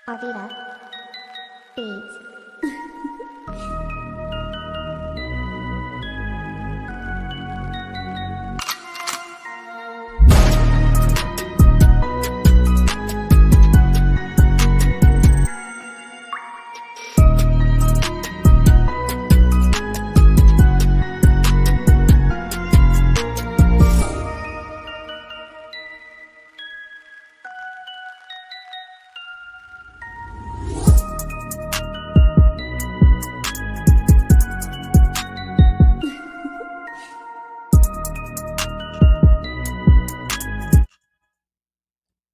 Avita Beats.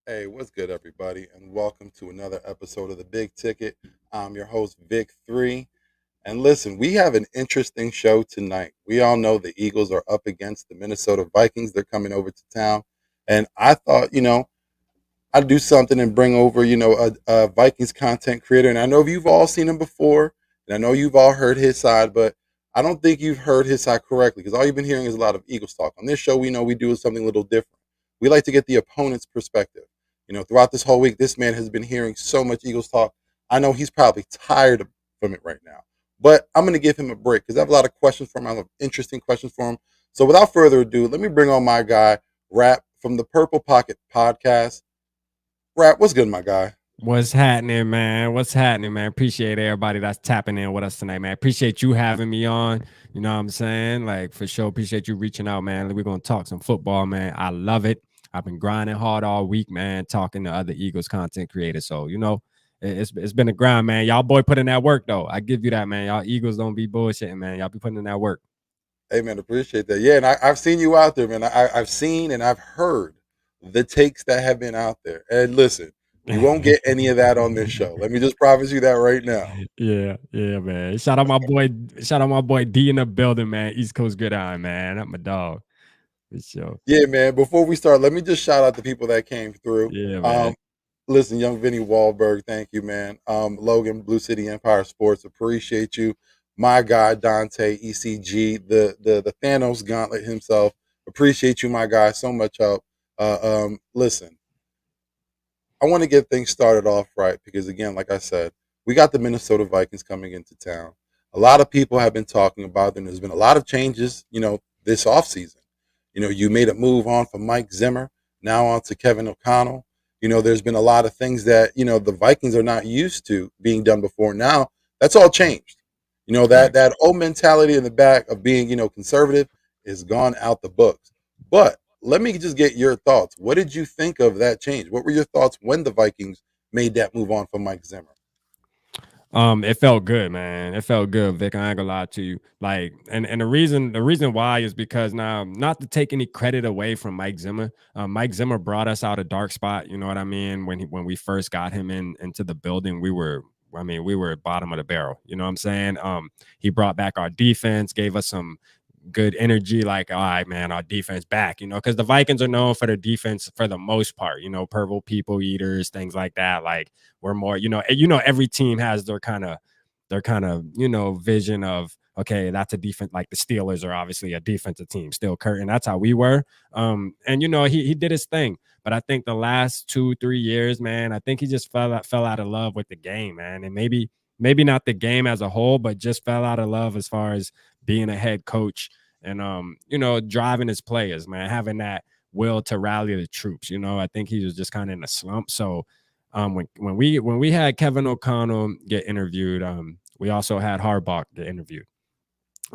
Hey, what's good, everybody, and welcome to another episode of the Big Ticket. I'm your host, Vick3. And listen, we have an interesting show tonight. We all know the Eagles are up against the Minnesota Vikings. They're coming over to town. And I thought, I'd do something and bring over, a Vikings content creator. And I know you've all seen him before, and I know you've all heard his side, but I don't think you've heard his side correctly because all you've been hearing is a lot of Eagles talk. On this show, we know we do something a little different. We like to get the opponent's perspective. Throughout this whole week, this man has been hearing so much Eagles talk. I know he's probably tired from it right now, but I'm going to give him a break because I have a lot of questions for him. I have interesting questions for him. So without further ado, let me bring on my guy, Rap from the Purple Pocket Podcast. Rap, what's good, my guy? What's happening, man? What's happening, man? Appreciate everybody that's tapping in with us tonight, man. Appreciate you having me on. You know what I'm saying? Like, for sure, appreciate you reaching out, man. We're going to talk some football, man. I love it. I've been grinding hard all week, man, talking to other Eagles content creators. So, it's been a grind, man. Y'all boy put in that work, though. I give you that, man. Y'all Eagles don't be bullshitting, man. Y'all be putting in that work. Hey, man, appreciate that. Yeah, and I've seen you out there, man. I've seen and I've heard the takes that have been out there. And listen, you won't get any of that on this show. Let me just promise you that right now. Yeah, man. Shout out my boy D in the building, man. East Coast Good Eye, man. That's my dog. For sure. Yeah, man. Before we start, let me just shout out the people that came through. Yeah, Um, man. Listen, young Vinny Wahlberg, thank you, man. Logan, Blue City Empire Sports, appreciate you. My guy Dante, ECG, the Thanos Gauntlet himself, appreciate you, my guy. So much help. Listen, I want to get things started off right because, again, like I said, we got the Minnesota Vikings coming into town. A lot of people have been talking about them. There's been a lot of changes, this offseason. You made a move on from Mike Zimmer, now on to Kevin O'Connell. There's been a lot of things that, the Vikings are not used to being done before. Now, that's all changed. That old mentality in the back of being, conservative is gone out the books. But let me just get your thoughts. What did you think of that change? What were your thoughts when the Vikings made that move on from Mike Zimmer? It felt good, man. It felt good, Vic. I ain't gonna lie to you. Like, and the reason why is because now, not to take any credit away from Mike Zimmer. Mike Zimmer brought us out a dark spot. You know what I mean? When we first got him into the building, we were bottom of the barrel. You know what I'm saying? He brought back our defense, gave us some good energy, like, all right, man, our defense back, because the Vikings are known for their defense for the most part, purple people eaters, things like that. Like, we're more, every team has their kind of vision of, okay, that's a defense. Like, the Steelers are obviously a defensive team, still Curtin. That's how we were. And he did his thing. But I think the last 2-3 years, man, I think he just fell out of love with the game, man. And maybe not the game as a whole, but just fell out of love as far as being a head coach and driving his players, man, having that will to rally the troops. I think he was just kind of in a slump. So when we had Kevin O'Connell get interviewed, we also had Harbaugh get interviewed.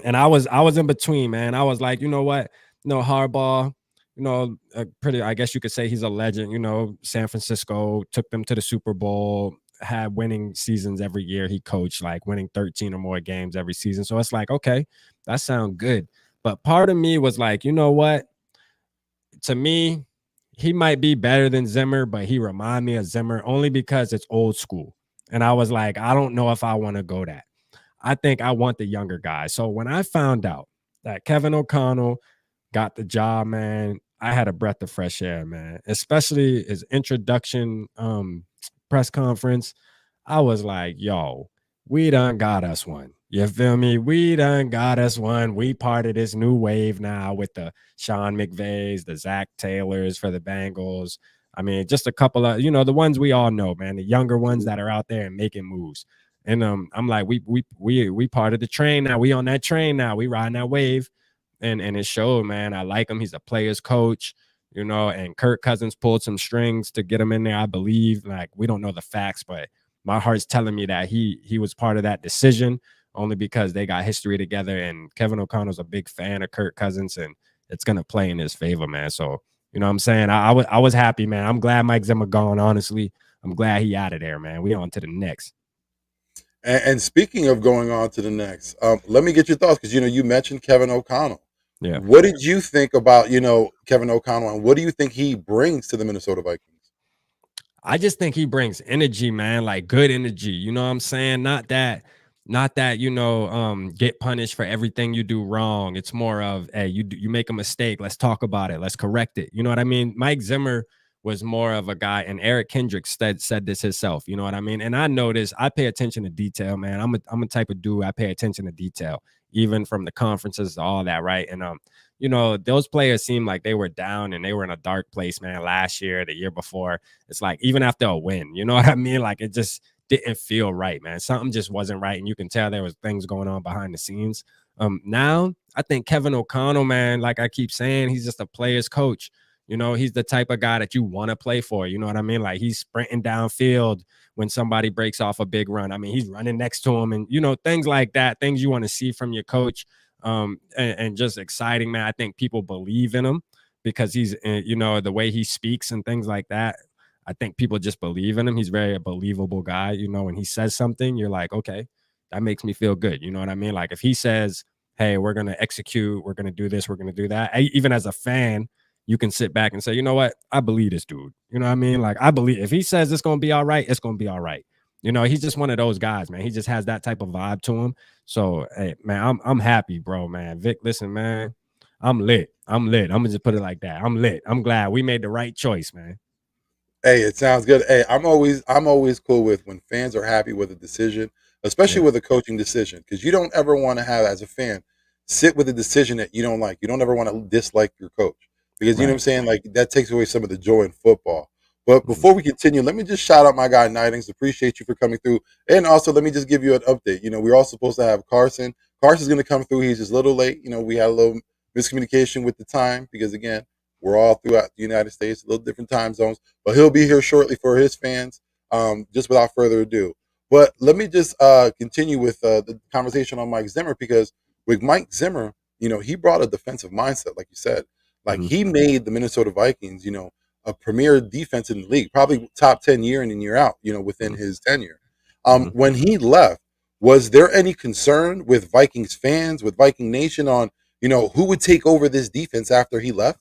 And I was in between, man. I was like, you know what? Harbaugh, pretty, I guess you could say he's a legend. San Francisco took them to the Super Bowl, had winning seasons every year. He coached, like, winning 13 or more games every season. So it's like, okay, that sounds good. But part of me was like, you know what? To me, he might be better than Zimmer, but he remind me of Zimmer only because it's old school. And I was like, I don't know if I want to go that. I think I want the younger guy. So when I found out that Kevin O'Connell got the job, man, I had a breath of fresh air, man. Especially his introduction press conference. I was like, yo, we done got us one. You feel me? We done got us one. We part of this new wave now with the Sean McVays, the Zach Taylors for the Bengals. I mean, just a couple of, the ones we all know, man, the younger ones that are out there and making moves. And I'm like, we part of the train now. We on that train now. We riding that wave, and it showed, man. I like him. He's a player's coach, and Kirk Cousins pulled some strings to get him in there. I believe, like, we don't know the facts, but my heart's telling me that he was part of that decision only because they got history together. And Kevin O'Connell's a big fan of Kirk Cousins, and it's gonna play in his favor, man. So you know what I'm saying? I was happy, man. I'm glad Mike Zimmer gone, honestly. I'm glad he out of there, man. We on to the next. And speaking of going on to the next, let me get your thoughts because you mentioned Kevin O'Connell. Yeah. What did you think about Kevin O'Connell, and what do you think he brings to the Minnesota Vikings? I just think he brings energy, man, like good energy. You know what I'm saying? Not that, get punished for everything you do wrong. It's more of, hey, you make a mistake, let's talk about it, let's correct it. You know what I mean? Mike Zimmer was more of a guy, and Eric Kendricks said this himself. You know what I mean? And I notice I pay attention to detail, man. I'm a type of dude, I pay attention to detail, even from the conferences, all that, right? And those players seemed like they were down and they were in a dark place, man, last year, the year before. It's like, even after a win, you know what I mean? Like, it just didn't feel right, man. Something just wasn't right. And you can tell there was things going on behind the scenes. Now I think Kevin O'Connell, man, like I keep saying, he's just a player's coach. He's the type of guy that you want to play for. You know what I mean? Like, he's sprinting downfield when somebody breaks off a big run. I mean, he's running next to him, and things like that, things you want to see from your coach. And just exciting, man. I think people believe in him because he's, the way he speaks and things like that. I think people just believe in him. He's very a believable guy. When he says something, you're like, okay, that makes me feel good. You know what I mean? Like, if he says, hey, we're going to execute, we're going to do this, we're going to do that. Even as a fan, you can sit back and say, you know what? I believe this dude. You know what I mean? Like, I believe if he says it's going to be all right, it's going to be all right. He's just one of those guys, man. He just has that type of vibe to him. So, hey, man, I'm happy, bro, man. Vic, listen, man, I'm lit. I'm gonna just put it like that. I'm lit. I'm glad we made the right choice, man. Hey, it sounds good. Hey, I'm always cool with when fans are happy with a decision, especially Yeah. with a coaching decision, because you don't ever want to have, as a fan, sit with a decision that you don't like. You don't ever want to dislike your coach because you know what I'm Right. saying. Like, that takes away some of the joy in football. But Mhm. before we continue, let me just shout out my guy Nidings. Appreciate you for coming through, and also let me just give you an update. We're all supposed to have Carson. Carson's going to come through. He's just a little late. We had a little miscommunication with the time because, again, we're all throughout the United States, a little different time zones, but he'll be here shortly for his fans. Just without further ado, but let me just continue with the conversation on Mike Zimmer, because with Mike Zimmer, he brought a defensive mindset, like you said. Like, Mhm. he made the Minnesota Vikings, a premier defense in the league, probably top 10 year in and year out, within Mhm. his tenure. Mhm. When he left, was there any concern with Vikings fans, with Viking Nation, on who would take over this defense after he left?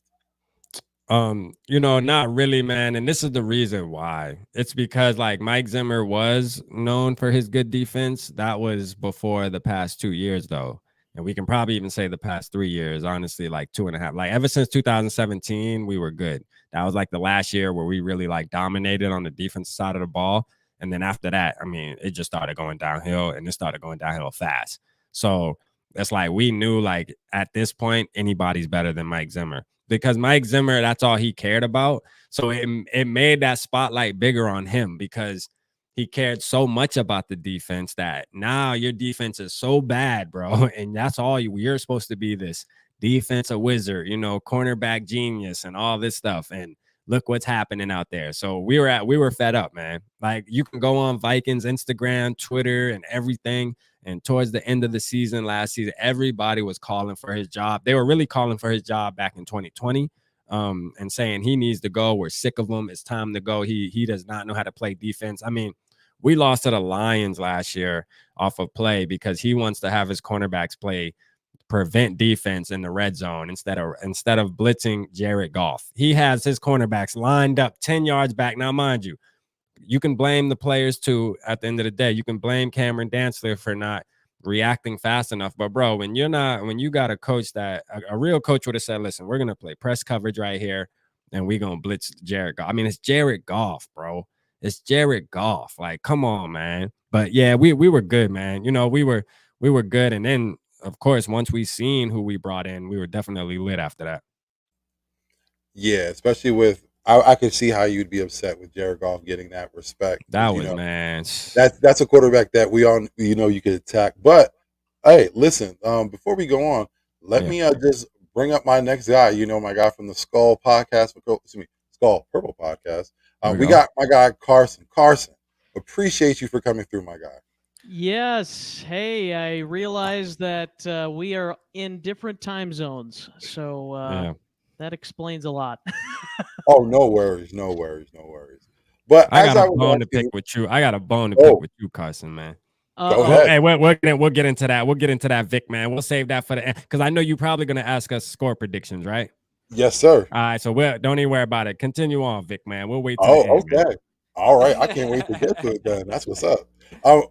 Not really, man. And this is the reason why. It's because, like, Mike Zimmer was known for his good defense. That was before the past 2 years, though. And we can probably even say the past 3 years, honestly, like two and a half. Like, ever since 2017, we were good. That was like the last year where we really like dominated on the defensive side of the ball. And then after that, I mean, it just started going downhill, and it started going downhill fast. So it's like we knew, like, at this point, anybody's better than Mike Zimmer, because Mike Zimmer, that's all he cared about. So it made that spotlight bigger on him because he cared so much about the defense that now your defense is so bad, bro. And that's all you're supposed to be, this defensive wizard, cornerback genius and all this stuff. And look what's happening out there. So we were fed up, man. Like, you can go on Vikings Instagram, Twitter, and everything. And towards the end of the season, last season, everybody was calling for his job. They were really calling for his job back in 2020, and saying he needs to go. We're sick of him. It's time to go. He does not know how to play defense. I mean, we lost to the Lions last year off of play because he wants to have his cornerbacks play prevent defense in the red zone instead of blitzing Jared Goff. He has his cornerbacks lined up 10 yards back. Now, mind you, you can blame the players too. At the end of the day, you can blame Cameron Dantzler for not reacting fast enough. But bro, when you got a coach that a real coach would have said, listen, we're gonna play press coverage right here, and we're gonna blitz Jared Goff. I mean, it's Jared Goff, bro. It's Jared Goff. Like, come on, man. But yeah, we were good, man. We were good. And then, of course, once we seen who we brought in, we were definitely lit after that. Yeah, especially with I could see how you'd be upset with Jared Goff getting that respect That because was, man. that's a quarterback that we all you could attack. But hey, listen, before we go on, let Yeah, me just bring up my next guy. My guy from the Skull podcast, excuse me, Skull Purple podcast. there we We go. got my guy Carson. Carson, appreciate you for coming through, my guy. Yes. Hey, I realize that we are in different time zones, so Yeah, that explains a lot. Oh, no worries, no worries, no worries. But I as got I a was bone to pick asking, with you. I got a bone to pick oh, with you, Carson, man. go Well, ahead. Oh. hey, we'll get into that. We'll get into that, Vic, man. We'll save that for the end because I know you're probably gonna ask us score predictions, right? Yes, sir. All right, so don't even worry about it. Continue on, Vic, man. We'll wait to the Oh, end, man. okay. All right. I can't wait to get to it then. That's what's up.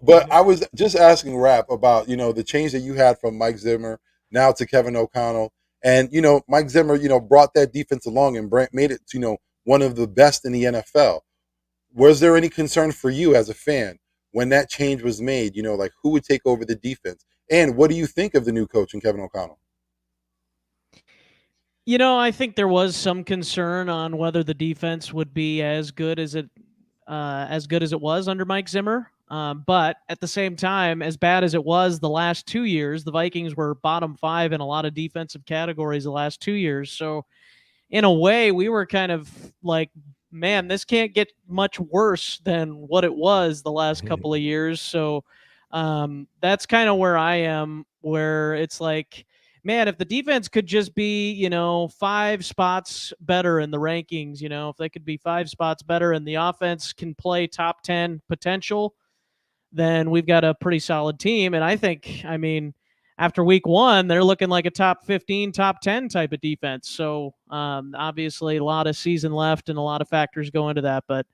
But I was just asking Rap about, the change that you had from Mike Zimmer now to Kevin O'Connell. And, Mike Zimmer, brought that defense along and made it, one of the best in the NFL. Was there any concern for you as a fan when that change was made? Like who would take over the defense? And what do you think of the new coach in Kevin O'Connell? I think there was some concern on whether the defense would be as good as it was under Mike Zimmer. But at the same time, as bad as it was the last 2 years, the Vikings were bottom 5 in a lot of defensive categories the last 2 years. So in a way, we were kind of like, man, this can't get much worse than what it was the last couple of years. So that's kind of where I am, where it's like, man, if the defense could just be, 5 spots better in the rankings, if they could be 5 spots better and the offense can play top 10 potential, then we've got a pretty solid team. And I think, after week 1, they're looking like a top 15, top 10 type of defense. So obviously a lot of season left and a lot of factors go into that. But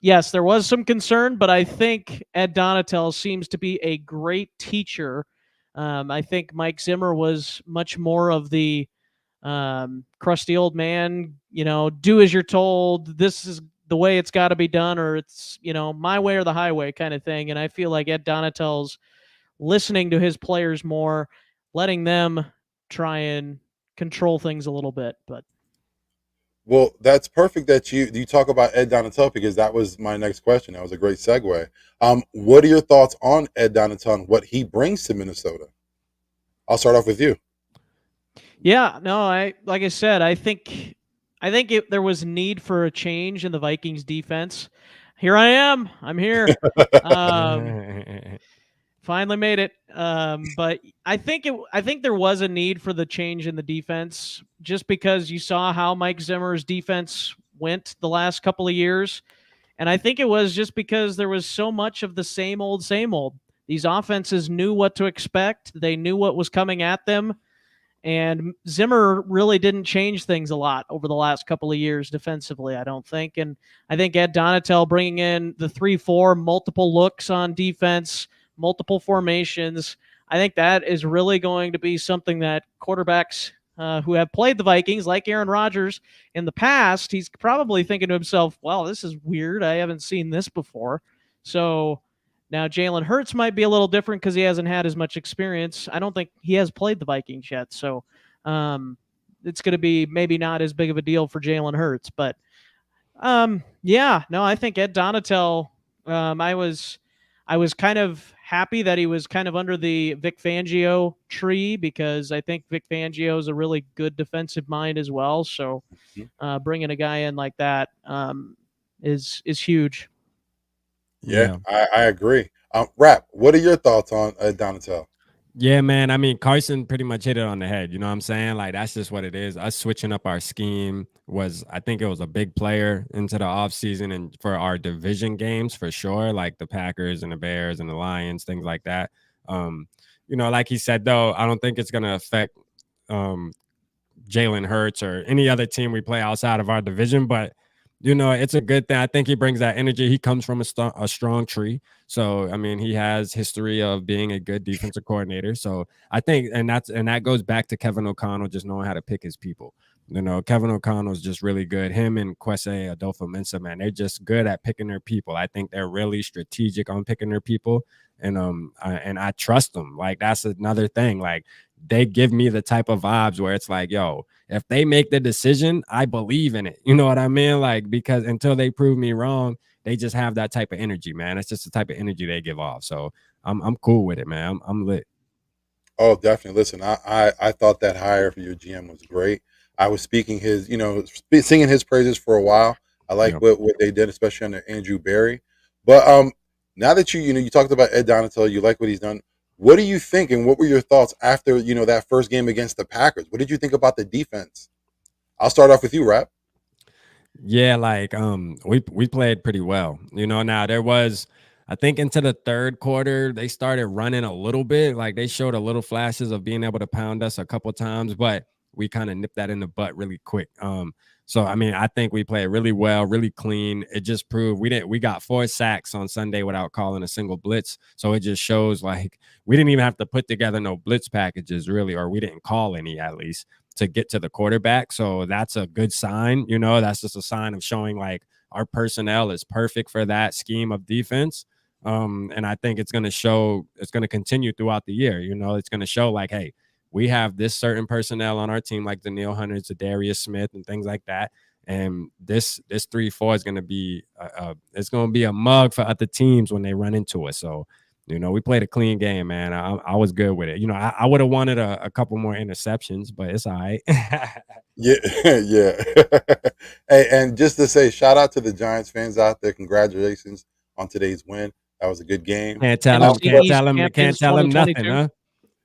yes, there was some concern, but I think Ed Donatel seems to be a great teacher. I think Mike Zimmer was much more of the crusty old man, do as you're told. This is the way it's got to be done, or it's, my way or the highway kind of thing. And I feel like Ed Donatel's listening to his players more, letting them try and control things a little bit. But Well, that's perfect that you talk about Ed Donatel because that was my next question. That was a great segue. What are your thoughts on Ed Donatel and what he brings to Minnesota? I'll start off with you. yeah, no, like I said, I think there was need for a change in the Vikings defense. Here I am. I'm here. Um, Finally made it. But I think there was a need for the change in the defense just because you saw how Mike Zimmer's defense went the last couple of years. And I think it was just because there was so much of the same old, same old. These offenses knew what to expect. They knew what was coming at them. And Zimmer really didn't change things a lot over the last couple of years defensively, I don't think. And I think Ed Donatel bringing in the 3-4, multiple looks on defense, multiple formations, I think that is really going to be something that quarterbacks who have played the Vikings, like Aaron Rodgers, in the past, he's probably thinking to himself, well, this is weird. I haven't seen this before. So now Jalen Hurts might be a little different because he hasn't had as much experience. I don't think he has played the Vikings yet, so it's going to be maybe not as big of a deal for Jalen Hurts. But yeah, no, I think Ed Donatel. I was kind of happy that he was kind of under the Vic Fangio tree because I think Vic Fangio is a really good defensive mind as well. So bringing a guy in like that is huge. Yeah, Yeah. I agree. Rap, what are your thoughts on Donatel? Yeah, man. I mean, Carson pretty much hit it on the head. You know what I'm saying? Like, that's just what it is. Us switching up our scheme I think it was a big player into the offseason and for our division games for sure, like the Packers and the Bears and the Lions, things like that. Um, like he said, though, I don't think it's going to affect um, Jalen Hurts or any other team we play outside of our division. But it's a good thing. I think he brings that energy. He comes from a strong tree. So, I mean, he has history of being a good defensive coordinator. So I think, and that goes back to Kevin O'Connell just knowing how to pick his people. Kevin O'Connell's just really good. Him and Kwesi Adolfo-Mensah, man, they're just good at picking their people. I think they're really strategic on picking their people. And I trust them. Like, that's another thing. Like, they give me the type of vibes where it's like, yo, if they make the decision, I believe in it. You know what I mean? Like, because until they prove me wrong, they just have that type of energy, man. It's just the type of energy they give off. So I'm cool with it, man. I'm lit. Oh, definitely. Listen, I thought that hire for your GM was great. I was speaking his, singing his praises for a while. I like Yeah. what they did, especially under Andrew Barry. But now that you talked about Ed Donatello, you like what he's done. What do you think, and what were your thoughts after that first game against the Packers? What did you think about the defense? I'll start off with you, Rap. Yeah, like we played pretty well. Now there was, I think, into the third quarter, they started running a little bit. Like they showed a little flashes of being able to pound us a couple times, but we kind of nipped that in the butt really quick. So I mean, I think we played really well, really clean. It just proved we got 4 sacks on Sunday without calling a single blitz. So it just shows like we didn't even have to put together no blitz packages really, or we didn't call any at least to get to the quarterback. So that's a good sign. That's just a sign of showing like our personnel is perfect for that scheme of defense. And I think it's going to continue throughout the year. It's going to show like, hey, we have this certain personnel on our team, like the Neil Hunters, the Darius Smith, and things like that. And this 3-4 is going to be it's going to be a mug for other teams when they run into us. So, we played a clean game, man. I was good with it. I would have wanted a couple more interceptions, but it's all right. Yeah, yeah. Hey, and just to say, shout out to the Giants fans out there. Congratulations on today's win. That was a good game. Can't tell them, NFC can't tell them nothing, 2022. huh?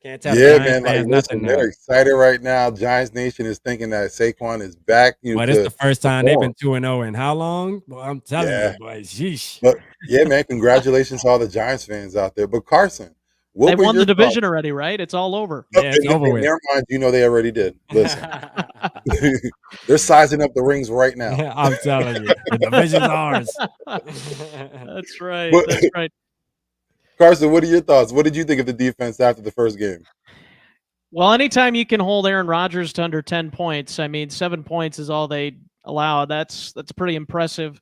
Can't tell the Yeah, Giants man. Like, fans nothing listen, they're now. excited right now. Giants Nation is thinking that Saquon is back. But it's the first time they've perform. been 2-0 in how long? Well, I'm telling Yeah. you, boy, sheesh. But yeah, man, congratulations to all the Giants fans out there. But Carson, what They were won your the thoughts? division already, right? It's all over. Oh, Yeah, it's over in with. their mind, they already did. Listen, they're sizing up the rings right now. Yeah, I'm telling you, the division's ours. That's right. But That's right. Carson, what are your thoughts? What did you think of the defense after the first game? Well, anytime you can hold Aaron Rodgers to under 10 points, I mean, 7 points is all they allow. That's pretty impressive.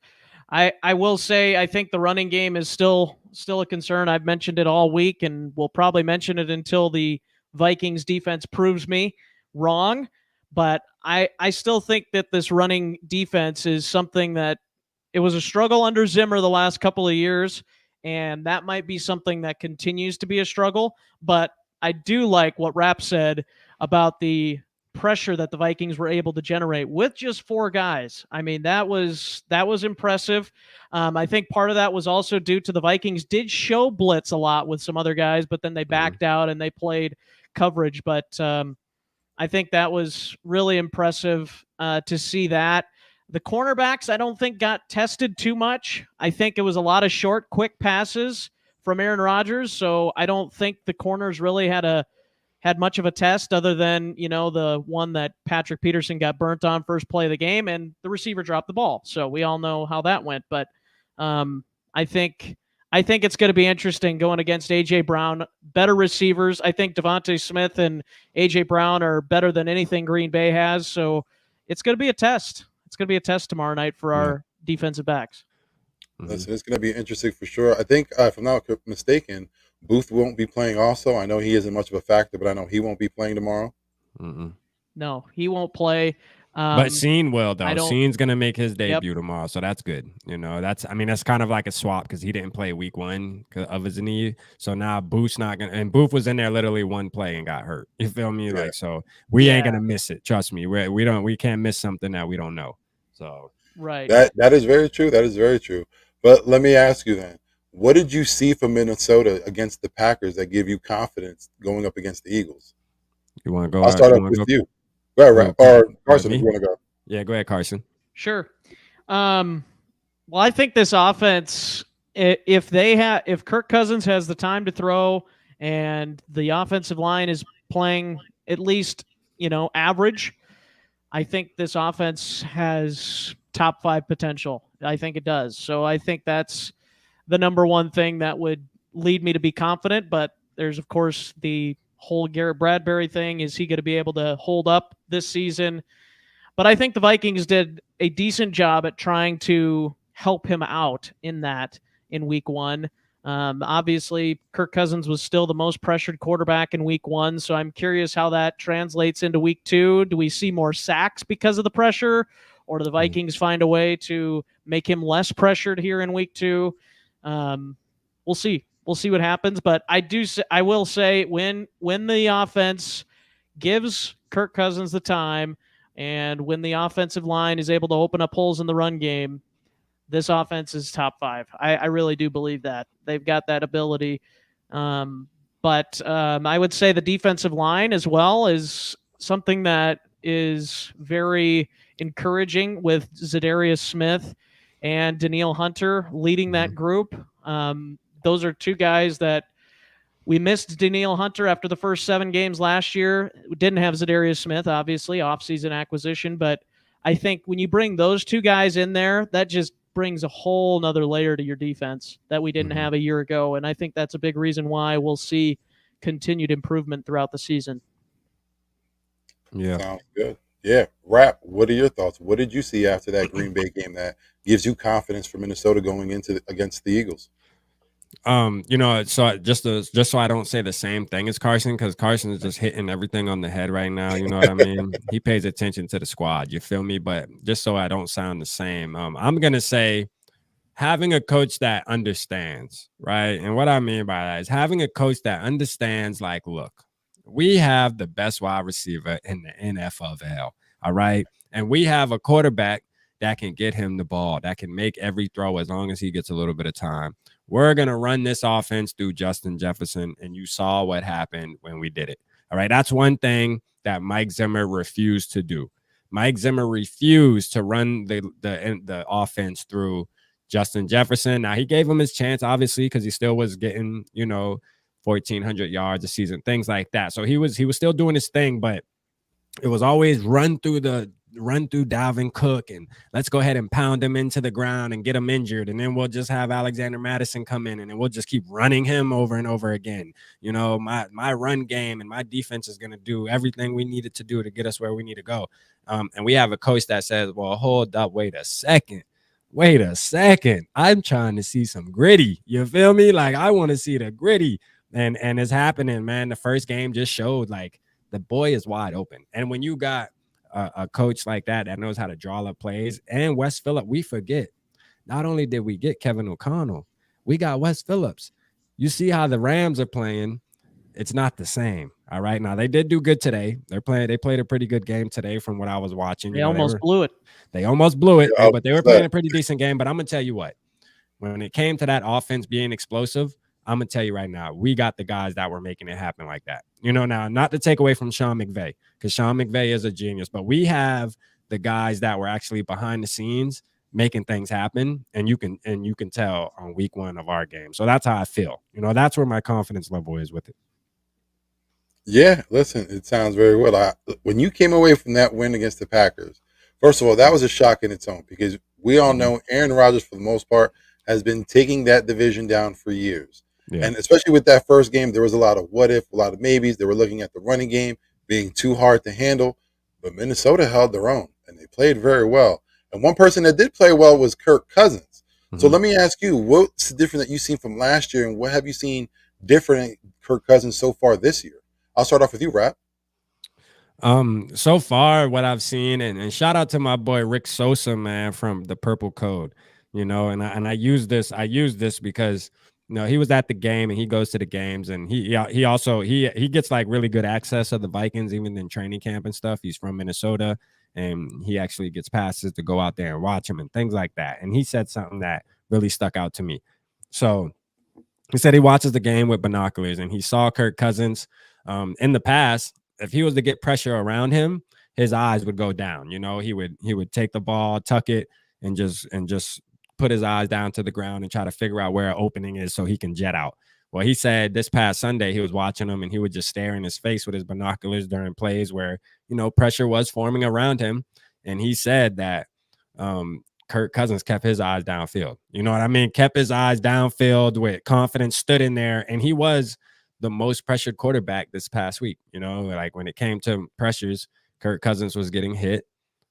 I will say I think the running game is still a concern. I've mentioned it all week, and we'll probably mention it until the Vikings defense proves me wrong. But I still think that this running defense is something that it was a struggle under Zimmer the last couple of years, and that might be something that continues to be a struggle. But I do like what Rapp said about the pressure that the Vikings were able to generate with just 4 guys. I mean, that was impressive. I think part of that was also due to the Vikings did show blitz a lot with some other guys, but then they backed out and they played coverage. But I think that was really impressive to see that. The cornerbacks, I don't think got tested too much. I think it was a lot of short, quick passes from Aaron Rodgers. So I don't think the corners really had much of a test other than, the one that Patrick Peterson got burnt on first play of the game and the receiver dropped the ball. So we all know how that went. But I think it's going to be interesting going against A.J. Brown. Better receivers. I think Devontae Smith and A.J. Brown are better than anything Green Bay has. So it's going to be a test. It's going to be a test tomorrow night for our defensive backs. Listen, it's going to be interesting for sure. I think, if I'm not mistaken, Booth won't be playing also. I know he isn't much of a factor, but I know he won't be playing tomorrow. No, he won't play. But Scene will, though. don't- Scene's going to make his debut tomorrow, so that's good. That's kind of like a swap because he didn't play week 1 of his knee. So now Booth's not going to – and Booth was in there literally one play and got hurt. You feel me? Yeah. Like, so we ain't going to miss it. Trust me. We can't miss something that we don't know. So right. That is very true. That is very true. But let me ask you then, what did you see from Minnesota against the Packers that give you confidence going up against the Eagles? You want to go? I'll start off with you. Go ahead, Rap. Or Carson, if you want to go. Yeah, go ahead, Carson. Sure. Well, I think this offense, if Kirk Cousins has the time to throw and the offensive line is playing at least, average, I think this offense has top 5 potential. I think it does. So I think that's the number one thing that would lead me to be confident. But there's, of course, the whole Garrett Bradbury thing. Is he going to be able to hold up this season? But I think the Vikings did a decent job at trying to help him out in week 1. Obviously, Kirk Cousins was still the most pressured quarterback in week 1, so I'm curious how that translates into week 2. Do we see more sacks because of the pressure, or do the Vikings find a way to make him less pressured here in week 2? We'll see. We'll see what happens, but I will say when the offense gives Kirk Cousins the time, and when the offensive line is able to open up holes in the run game, this offense is top 5. I really do believe that. They've got that ability. But I would say the defensive line as well is something that is very encouraging, with Zadarius Smith and Danielle Hunter leading that group. Those are 2 guys that we missed. Danielle Hunter after the first 7 games last year. We didn't have Zadarius Smith, obviously, offseason acquisition. But I think when you bring those 2 guys in there, that just brings a whole nother layer to your defense that we didn't have a year ago. And I think that's a big reason why we'll see continued improvement throughout the season. Yeah. Sounds good. Yeah. Rap, what are your thoughts? What did you see after that Green Bay game that gives you confidence for Minnesota going into against the Eagles? So just so I don't say the same thing as Carson, because Carson is just hitting everything on the head right now. You know what I mean? He pays attention to the squad. You feel me? But just so I don't sound the same, I'm gonna say having a coach that understands, right? And what I mean by that is having a coach that understands, like, look, we have the best wide receiver in the NFL, all right? And we have a quarterback that can get him the ball, that can make every throw as long as he gets a little bit of time. We're going to run this offense through Justin Jefferson, and you saw what happened when we did it. All right, that's one thing that Mike Zimmer refused to do. Mike Zimmer refused to run the offense through Justin Jefferson. Now, he gave him his chance, obviously, because he still was getting, 1,400 yards a season, things like that. So he was still doing his thing, but it was always run through Dalvin Cook, and let's go ahead and pound him into the ground and get him injured. And then we'll just have Alexander Madison come in, and then we'll just keep running him over and over again. My run game and my defense is going to do everything we needed to do to get us where we need to go. And we have a coach that says, well, hold up, wait a second. I'm trying to see some gritty. You feel me? Like, I want to see the gritty. And it's happening, man. The first game just showed, like, the boy is wide open. And when you got a coach like that knows how to draw up plays, and Wes Phillips, we forget, not only did we get Kevin O'Connell, we got Wes Phillips. You see how the Rams are playing. It's not the same. All right. Now, they did do good today. They played a pretty good game today from what I was watching. They almost blew it. They almost blew it, but they were playing a pretty decent game. But I'm going to tell you what, when it came to that offense being explosive, I'm going to tell you right now, we got the guys that were making it happen like that. Now, not to take away from Sean McVay, because Sean McVay is a genius, but we have the guys that were actually behind the scenes making things happen, and you can tell on week 1 of our game. So that's how I feel. That's where my confidence level is with it. Yeah, listen, it sounds very well. When you came away from that win against the Packers, first of all, that was a shock in its own, because we all know Aaron Rodgers, for the most part, has been taking that division down for years. Yeah. And especially with that first game, there was a lot of what if, a lot of maybes. They were looking at the running game being too hard to handle. But Minnesota held their own, and they played very well. And one person that did play well was Kirk Cousins. Mm-hmm. So let me ask you, what's different that you've seen from last year, and what have you seen different in Kirk Cousins so far this year? I'll start off with you, Rap. So far, what I've seen, and shout out to my boy Rick Sosa, man, from the Purple Code, and I use this because he was at the game, and he goes to the games, and he also gets like really good access of the Vikings, even in training camp and stuff. He's from Minnesota, and he actually gets passes to go out there and watch him and things like that. And he said something that really stuck out to me. So he said he watches the game with binoculars, and he saw Kirk Cousins in the past. If he was to get pressure around him, his eyes would go down. He would take the ball, tuck it, and just put his eyes down to the ground and try to figure out where an opening is so he can jet out. Well, he said this past Sunday he was watching him, and he would just stare in his face with his binoculars during plays where, pressure was forming around him. And he said that Kirk Cousins kept his eyes downfield. You know what I mean? Kept his eyes downfield with confidence, stood in there, and he was the most pressured quarterback this past week. Like when it came to pressures, Kirk Cousins was getting hit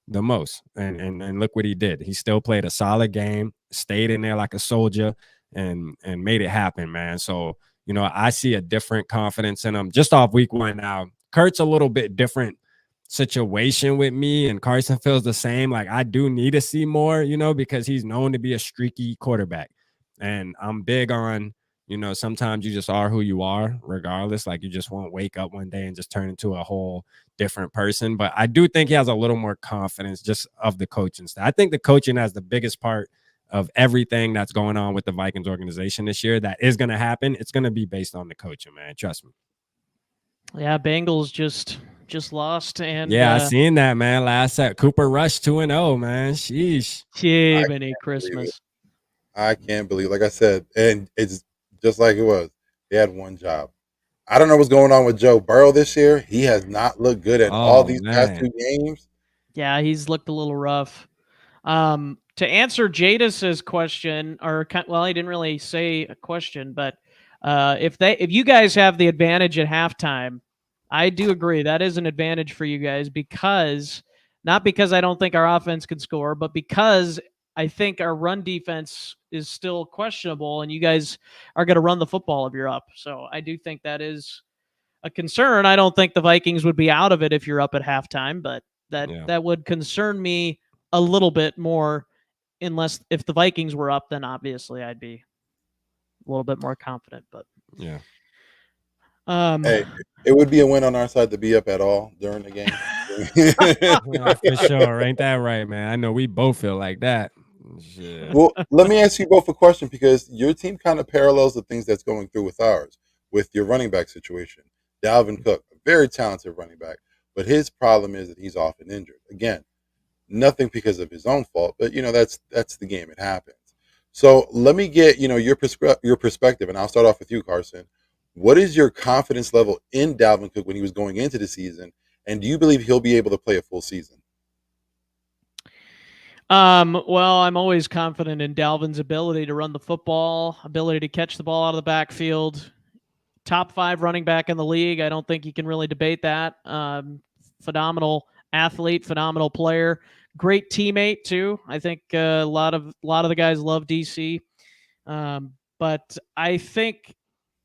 the most. And look what he did. He still played a solid game, stayed in there like a soldier, and made it happen, man. So, you know, I see a different confidence in him just off week 1 now. Kurt's a little bit different situation with me, and Carson feels the same. Like, I do need to see more, you know, because he's known to be a streaky quarterback. And I'm big on, you know, sometimes you just are who you are, regardless. Like, you just won't wake up one day and just turn into a whole different person. But I do think he has a little more confidence just of the coaching staff. I think the coaching has the biggest part of everything that's going on with the Vikings organization this year that is going to happen. It's going to be based on the coaching, man. Trust me. Yeah, Bengals just lost, and Yeah, I seen that, man. Last set, Cooper Rush 2-0, man. Sheesh. Jiminy Christmas. I can't believe, like I said, and it's just like it was. They had one job. I don't know what's going on with Joe Burrow this year. He has not looked good at all these past 2 games. Yeah, he's looked a little rough. To answer Jadis's question, or well, he didn't really say a question, but if you guys have the advantage at halftime, I do agree that is an advantage for you guys, because not because I don't think our offense can score, but because I think our run defense is still questionable, and you guys are going to run the football if you're up. So I do think that is a concern. I don't think the Vikings would be out of it if you're up at halftime, but that would concern me a little bit more. Unless if the Vikings were up, then obviously I'd be a little bit more confident. But yeah, hey, it would be a win on our side to be up at all during the game. yeah, for sure. Ain't that right, man? I know we both feel like that. Shit. Well, let me ask you both a question, because your team kind of parallels the things that's going through with ours, with your running back situation. Dalvin Cook, a very talented running back, but his problem is that he's often injured. Again, nothing because of his own fault, but that's the game. It happens. So let me get your perspective, and I'll start off with you, Carson. What is your confidence level in Dalvin Cook when he was going into the season, and do you believe he'll be able to play a full season? Well, I'm always confident in Dalvin's ability to run the football, ability to catch the ball out of the backfield. Top 5 running back in the league. I don't think you can really debate that. Phenomenal athlete, phenomenal player, great teammate too. I think a lot of the guys love DC, but I think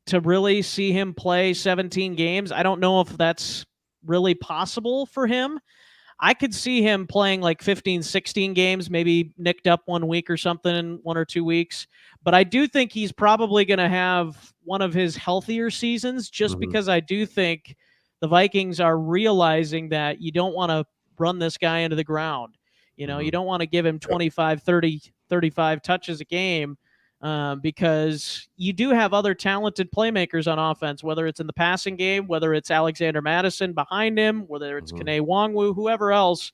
to really see him play 17 games, I don't know if that's really possible for him. I could see him playing like 15, 16 games, maybe nicked up 1 week or something in 1 or 2 weeks. But I do think he's probably going to have one of his healthier seasons, just because I do think the Vikings are realizing that you don't want to run this guy into the ground. You know, you don't want to give him 25, 30, 35 touches a game, because you do have other talented playmakers on offense, whether it's in the passing game, whether it's Alexander Madison behind him, whether it's Kene Nwangwu, whoever else.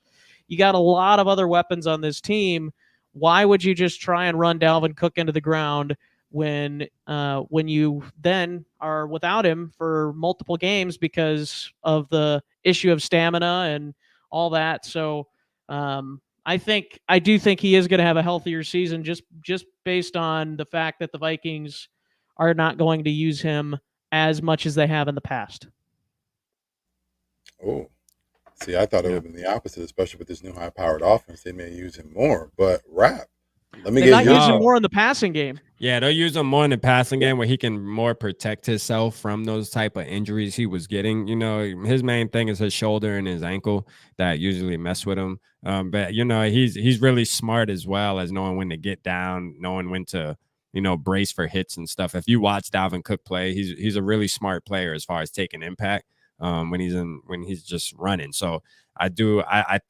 You got a lot of other weapons on this team. Why would you just try and run Dalvin Cook into the ground when you then are without him for multiple games because of the issue of stamina and all that? So I do think he is going to have a healthier season, just based on the fact that the Vikings are not going to use him as much as they have in the past. Oh, see, I thought it would have been the opposite, especially with this new high-powered offense. They may use him more, but They're not using more in the passing game. Yeah, they'll use him more in the passing game where he can more protect himself from those type of injuries he was getting. You know, his main thing is his shoulder and his ankle that usually mess with him. But he's really smart as well as knowing when to get down, knowing when to brace for hits and stuff. If you watch Dalvin Cook play, he's a really smart player as far as taking impact when he's just running. So I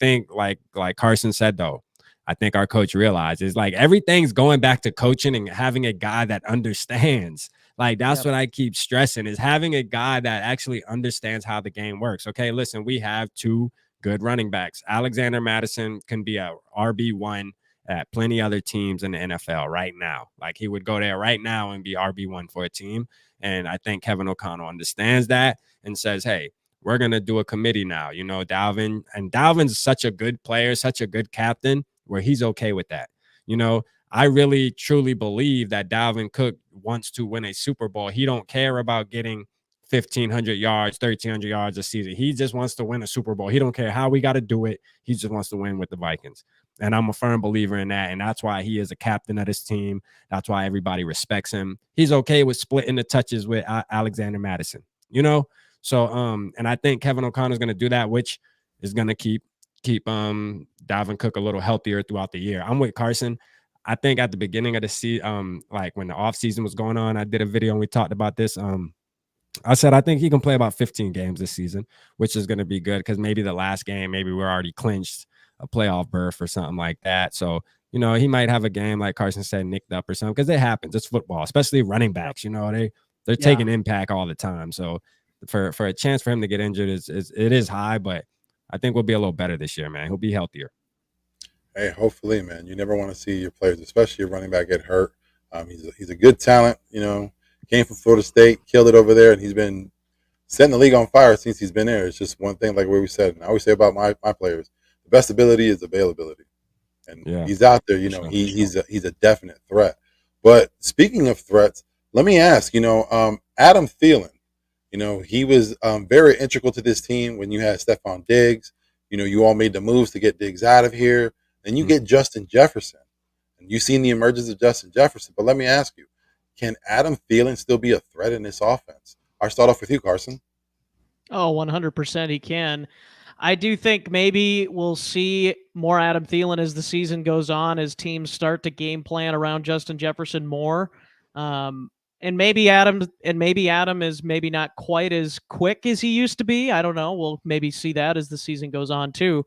think like Carson said though. I think our coach realizes like everything's going back to coaching and having a guy that understands. Like that's what I keep stressing, is having a guy that actually understands how the game works. Okay, listen, we have 2 good running backs. Alexander Madison can be a RB1 at plenty other teams in the NFL right now. Like he would go there right now and be RB1 for a team. And I think Kevin O'Connell understands that and says, hey, we're going to do a committee now. Dalvin's such a good player, such a good captain, where he's okay with that. I really truly believe that Dalvin Cook wants to win a Super Bowl. He don't care about getting 1,500 yards, 1,300 yards a season. He just wants to win a Super Bowl. He don't care how we got to do it. He just wants to win with the Vikings. And I'm a firm believer in that. And that's why he is a captain of this team. That's why everybody respects him. He's okay with splitting the touches with Alexander Madison, you know? So, and I think Kevin O'Connor's going to do that, which is going to keep Dalvin Cook a little healthier throughout the year. I'm with Carson. I think at the beginning of the season, like when the offseason was going on, I did a video and we talked about this. I said I think he can play about 15 games this season, which is going to be good because maybe the last game, maybe we're already clinched a playoff berth or something like that. So, you know, he might have a game like Carson said, nicked up or something, because it happens. It's football, especially running backs. You know, they're taking impact all the time. So for a chance for him to get injured is high, but I think we'll be a little better this year, man. He'll be healthier. Hey, hopefully, man. You never want to see your players, especially your running back, get hurt. He's a good talent. You know, came from Florida State, killed it over there, and he's been setting the league on fire since he's been there. It's just one thing, like what we said, and I always say about my players, the best ability is availability, and he's out there. You know, he's a definite threat. But speaking of threats, let me ask. You know, Adam Thielen. You know, he was very integral to this team when you had Stephon Diggs. You know, you all made the moves to get Diggs out of here. Then you get Justin Jefferson. And you've seen the emergence of Justin Jefferson. But let me ask you, can Adam Thielen still be a threat in this offense? I'll start off with you, Carson. Oh, 100% he can. I do think maybe we'll see more Adam Thielen as the season goes on, as teams start to game plan around Justin Jefferson more. And maybe Adam is maybe not quite as quick as he used to be. I don't know. We'll maybe see that as the season goes on too.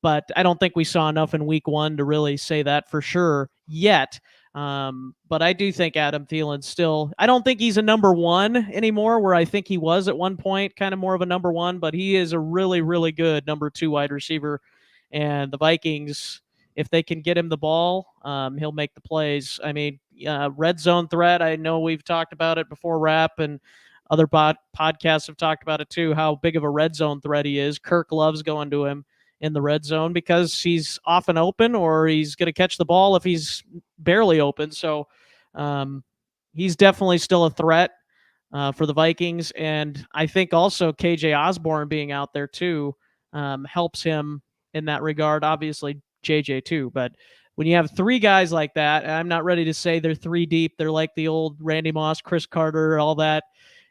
But I don't think we saw enough in week 1 to really say that for sure yet. But I do think Adam Thielen still, I don't think he's a number 1 anymore, where I think he was at one point kind of more of a number 1, but he is a really, really good number 2 wide receiver. And the Vikings, if they can get him the ball, he'll make the plays. I mean, red zone threat, I know we've talked about it before, Rap, and other podcasts have talked about it too, how big of a red zone threat he is. Kirk loves going to him in the red zone because he's often open, or he's going to catch the ball if he's barely open. So he's definitely still a threat for the Vikings. And I think also KJ Osborne being out there too helps him in that regard. Obviously JJ too, but when you have 3 guys like that, and I'm not ready to say they're 3 deep, they're like the old Randy Moss, Chris Carter, all that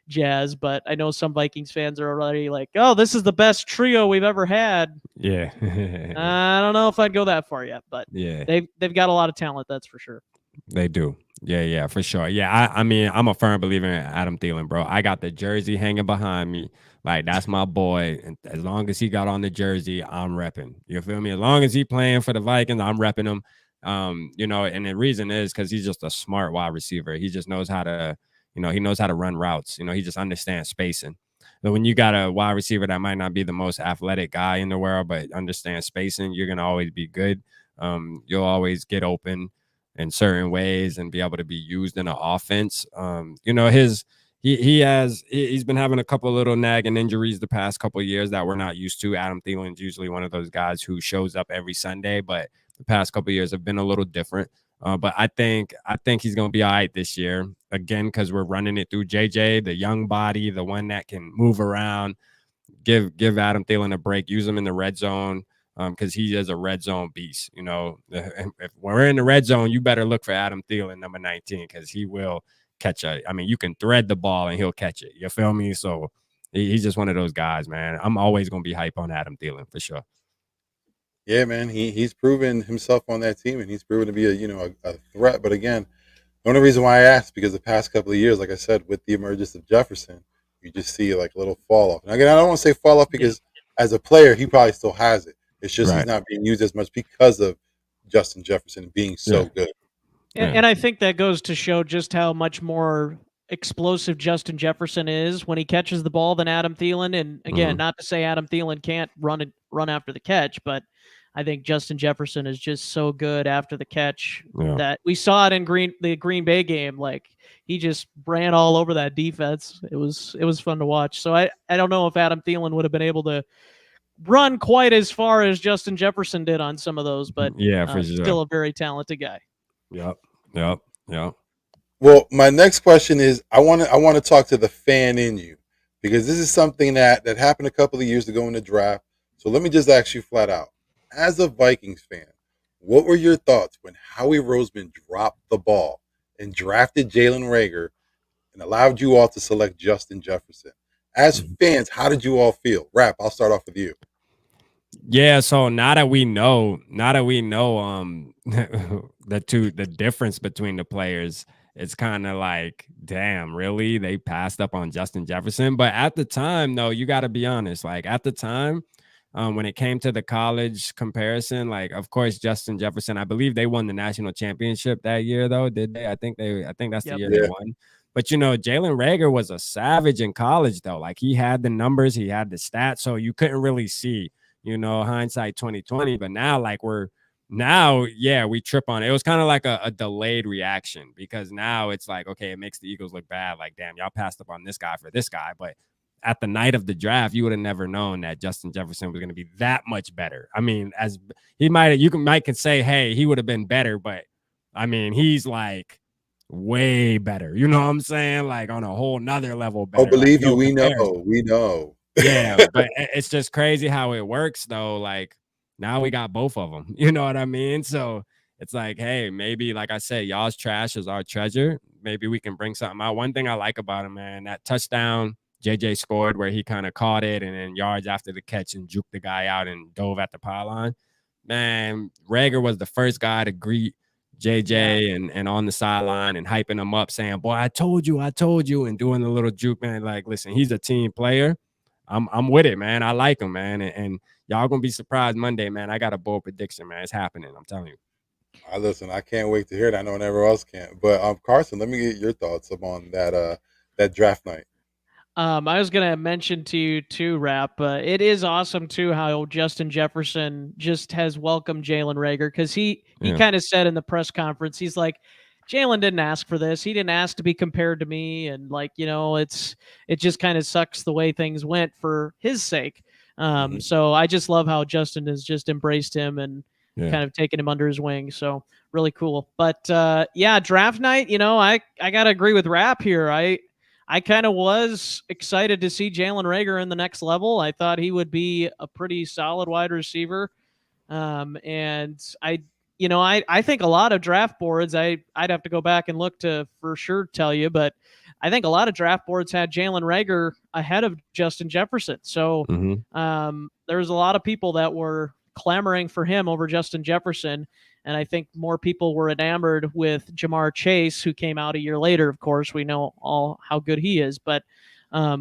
jazz, but I know some Vikings fans are already like, oh, this is the best trio we've ever had. Yeah. I don't know if I'd go that far yet, but yeah, they've got a lot of talent, that's for sure. They do. Yeah, for sure. Yeah, I mean, I'm a firm believer in Adam Thielen, bro. I got the jersey hanging behind me. Like, that's my boy. And as long as he got on the jersey, I'm repping. You feel me? As long as he playing for the Vikings, I'm repping him. You know, and the reason is because he's just a smart wide receiver. He just knows how to, you know, he knows how to run routes. You know, he just understands spacing. But when you got a wide receiver that might not be the most athletic guy in the world, but understands spacing, you're going to always be good. You'll always get open in certain ways and be able to be used in an offense. You know, he's been having a couple little nagging injuries the past couple of years that we're not used to. Adam Thielen's usually one of those guys who shows up every Sunday, but the past couple of years have been a little different. But I think he's going to be all right this year, again, because we're running it through JJ, the young body, the one that can move around. Give Adam Thielen a break. Use him in the red zone because he is a red zone beast. You know, if we're in the red zone, you better look for Adam Thielen, number 19, because he will catch I mean, you can thread the ball and he'll catch it. You feel me? So he's just one of those guys, man. I'm always going to be hype on Adam Thielen for sure. Yeah, man, he's proven himself on that team, and he's proven to be a threat. But again, the only reason why I asked, because the past couple of years, like I said, with the emergence of Jefferson, you just see like a little fall off. And again, I don't want to say fall off because as a player, he probably still has it. It's just he's not being used as much because of Justin Jefferson being so good. And I think that goes to show just how much more explosive Justin Jefferson is when he catches the ball than Adam Thielen. And again, not to say Adam Thielen can't run after the catch, but I think Justin Jefferson is just so good after the catch that we saw it in the Green Bay game. Like, he just ran all over that defense. It was fun to watch. So I don't know if Adam Thielen would have been able to run quite as far as Justin Jefferson did on some of those, but for sure. Still a very talented guy. Yep. Well, my next question is, I want to talk to the fan in you. because this is something that happened a couple of years ago in the draft. So let me just ask you flat out, as a Vikings fan, what were your thoughts when Howie Roseman dropped the ball and drafted Jalen Reagor and allowed you all to select Justin Jefferson? As Mhm. fans, how did you all feel? Rap, I'll start off with you. Yeah, so now that we know, the difference between the players, it's kind of like, damn, really? They passed up on Justin Jefferson. But at the time, though, you got to be honest. Like at the time, when it came to the college comparison, like of course Justin Jefferson, I believe they won the national championship that year, though, did they? I think that's the Yep. year they Yeah. won. But Jalen Reagor was a savage in college, though. Like he had the numbers, he had the stats, so you couldn't really see, hindsight 2020. But now, like yeah, we trip on it. It was kind of like a delayed reaction because now it's like, okay, it makes the Eagles look bad. Like, damn, y'all passed up on this guy for this guy. But at the night of the draft, you would have never known that Justin Jefferson was going to be that much better. I mean, as he might can say, hey, he would have been better, but I mean, he's like way better. You know what I'm saying? Like on a whole nother level Oh, better. Like believe you, no we know. comparison. We know. Yeah, but it's just crazy how it works though. Like now we got both of them. You know what I mean? So it's like, hey, maybe like I said, y'all's trash is our treasure. Maybe we can bring something out. One thing I like about him, man, that touchdown JJ scored where he kind of caught it and then yards after the catch and juked the guy out and dove at the pylon. Man, Reagor was the first guy to greet JJ and on the sideline and hyping him up, saying, boy, I told you, and doing the little juke, man. Like, listen, he's a team player. I'm with it, man. I like him, man. And y'all gonna be surprised Monday, man. I got a bold prediction, man. It's happening. I'm telling you. I listen. I can't wait to hear it. I know everyone else can't. But Carson, let me get your thoughts on that draft night. I was gonna mention to you too, Rap. It is awesome too how Justin Jefferson just has welcomed Jalen Reagor because he Yeah. kind of said in the press conference, he's like, Jalen didn't ask for this. He didn't ask to be compared to me, and like it just kind of sucks the way things went for his sake. So I just love how Justin has just embraced him and kind of taken him under his wing. So really cool. But yeah, draft night. I gotta agree with Rap here. I kind of was excited to see Jalen Reagor in the next level. I thought he would be a pretty solid wide receiver. And I think a lot of draft boards, I'd have to go back and look to for sure tell you, but I think a lot of draft boards had Jalen Reagor ahead of Justin Jefferson. So there's a lot of people that were clamoring for him over Justin Jefferson. And I think more people were enamored with Jamar Chase, who came out a year later. Of course, we know all how good he is. But I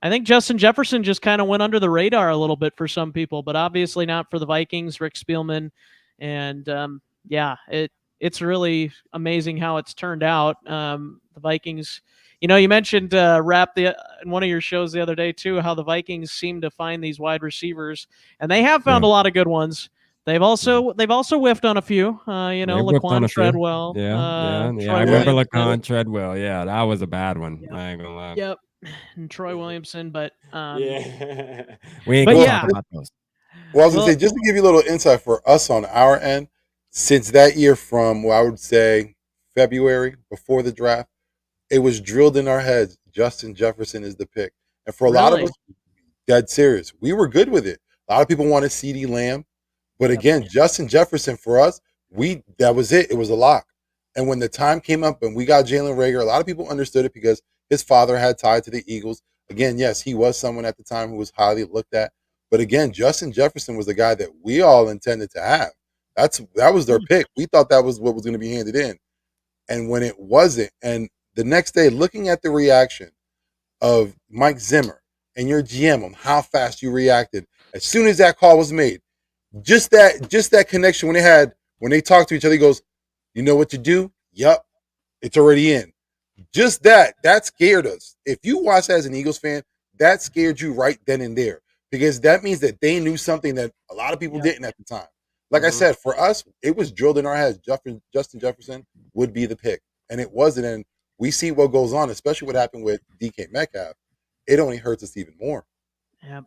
think Justin Jefferson just kind of went under the radar a little bit for some people, but obviously not for the Vikings, Rick Spielman. And yeah, it's really amazing how it's turned out. The Vikings, you mentioned Rap in one of your shows the other day too, how the Vikings seem to find these wide receivers, and they have found a lot of good ones. They've also whiffed on a few. They whipped on Laquan a few. Treadwell. Yeah. Troy I remember Williamson. Laquan Treadwell. Yeah, that was a bad one. Yep. I ain't gonna lie. Yep. And Troy Williamson, but yeah, we ain't but gonna yeah. talk about those. Well, I was gonna say, just to give you a little insight for us on our end, since that year from, well, I would say February before the draft, it was drilled in our heads. Justin Jefferson is the pick, and for a lot of Really? us, dead serious, we were good with it. A lot of people wanted CeeDee Lamb, but again, Justin Jefferson for us, that was it. It was a lock. And when the time came up and we got Jalen Reagor, a lot of people understood it because his father had tied to the Eagles. Again, yes, he was someone at the time who was highly looked at. But again, Justin Jefferson was the guy that we all intended to have. That was their pick. We thought that was what was going to be handed in. And when it wasn't, and the next day, looking at the reaction of Mike Zimmer and your GM on how fast you reacted as soon as that call was made, just that connection when they talked to each other, he goes, you know what to do? Yup, it's already in. Just that scared us. If you watch that as an Eagles fan, that scared you right then and there because that means that they knew something that a lot of people didn't at the time. Like I said, for us, it was drilled in our heads. Justin Jefferson would be the pick, and it wasn't. And we see what goes on, especially what happened with DK Metcalf. It only hurts us even more. Yeah.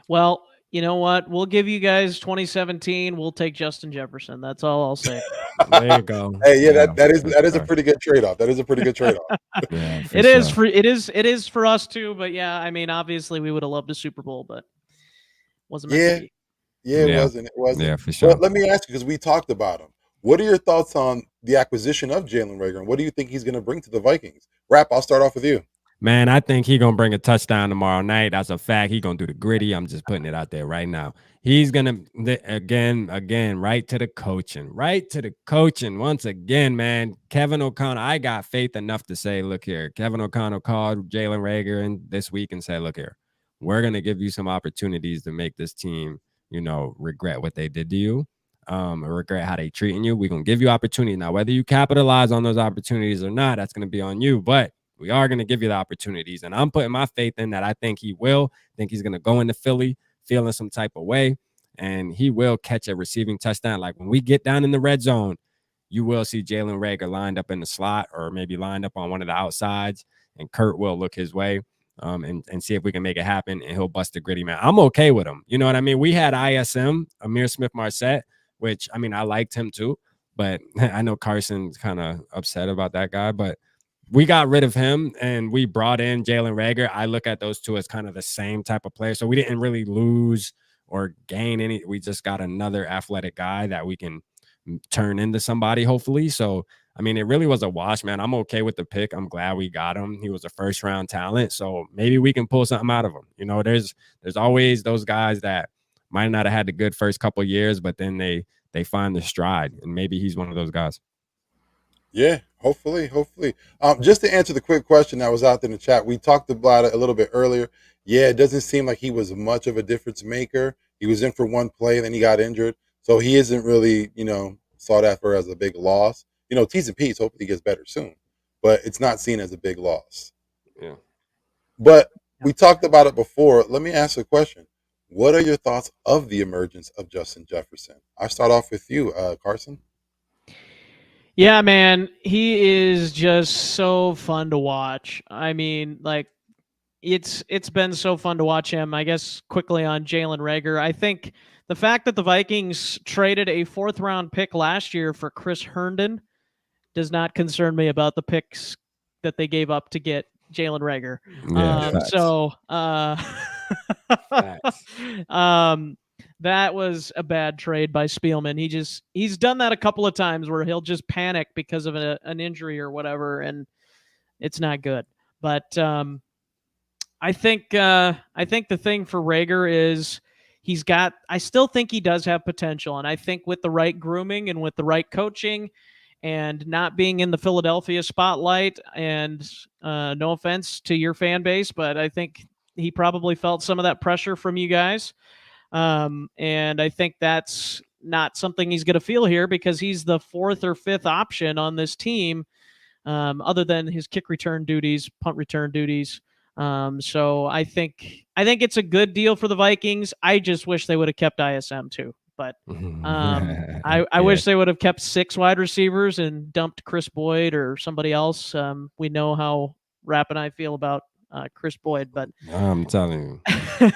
Well, You know what? We'll give you guys 2017. We'll take Justin Jefferson. That's all I'll say. There you go. Hey, yeah, Yeah, that is for that is a sure. pretty good trade-off. That is a pretty good trade-off. Yeah, for It is sure. for it is for us too. But yeah, I mean, obviously we would have loved a Super Bowl, but wasn't meant to Yeah, be. yeah, it Yeah. wasn't. It wasn't. Yeah, for sure. But let me ask you, because we talked about him. What are your thoughts on the acquisition of Jalen Reagor, and what do you think he's going to bring to the Vikings? Rap, I'll start off with you. Man, I think he gonna bring a touchdown tomorrow night. That's a fact. He gonna do the gritty. I'm just putting it out there right now. He's gonna again, right to the coaching. Once again, man. Kevin O'Connell. I got faith enough to say, look here. Kevin O'Connell called Jalen Reagor in this week and said, look here, we're gonna give you some opportunities to make this team, regret what they did to you. Or regret how they treating you. We're gonna give you opportunity. Now, whether you capitalize on those opportunities or not, that's gonna be on you. But we are going to give you the opportunities. And I'm putting my faith in that. I think he will. I think he's going to go into Philly feeling some type of way, and he will catch a receiving touchdown. Like when we get down in the red zone, you will see Jalen Reagor lined up in the slot or maybe lined up on one of the outsides, and Kurt will look his way and see if we can make it happen, and he'll bust the gritty, man. I'm okay with him. You know what I mean? We had ISM, Amir Smith-Marset, which, I mean, I liked him too, but I know Carson's kind of upset about that guy, but we got rid of him and we brought in Jalen Reagor. I look at those two as kind of the same type of player. So we didn't really lose or gain any. We just got another athletic guy that we can turn into somebody, hopefully. So, I mean, it really was a wash, man. I'm okay with the pick. I'm glad we got him. He was a first round talent. So maybe we can pull something out of him. There's always those guys that might not have had the good first couple of years, but then they find the stride. And maybe he's one of those guys. Yeah, hopefully. Just to answer the quick question that was out there in the chat, we talked about it a little bit earlier. Yeah, it doesn't seem like he was much of a difference maker. He was in for one play, then he got injured, so he isn't really, sought after as a big loss. T's and P's. Hopefully, he gets better soon, but it's not seen as a big loss. Yeah. But we talked about it before. Let me ask a question. What are your thoughts of the emergence of Justin Jefferson? I'll start off with you, Carson. Yeah, man, he is just so fun to watch. I mean, like, it's been so fun to watch him. I guess quickly on Jalen Reagor, I think the fact that the Vikings traded a 4th round pick last year for Chris Herndon does not concern me about the picks that they gave up to get Jalen Reagor. That was a bad trade by Spielman. He's done that a couple of times where he'll just panic because of an injury or whatever, and it's not good. But I think the thing for Reagor is I still think he does have potential, and I think with the right grooming and with the right coaching and not being in the Philadelphia spotlight, and no offense to your fan base, but I think he probably felt some of that pressure from you guys. And I think that's not something he's going to feel here because he's the 4th or 5th option on this team, other than his kick return duties, punt return duties. So I think it's a good deal for the Vikings. I just wish they would have kept ISM too. But I wish they would have kept 6 wide receivers and dumped Chris Boyd or somebody else. We know how Rapp and I feel about Chris Boyd, but I'm telling you,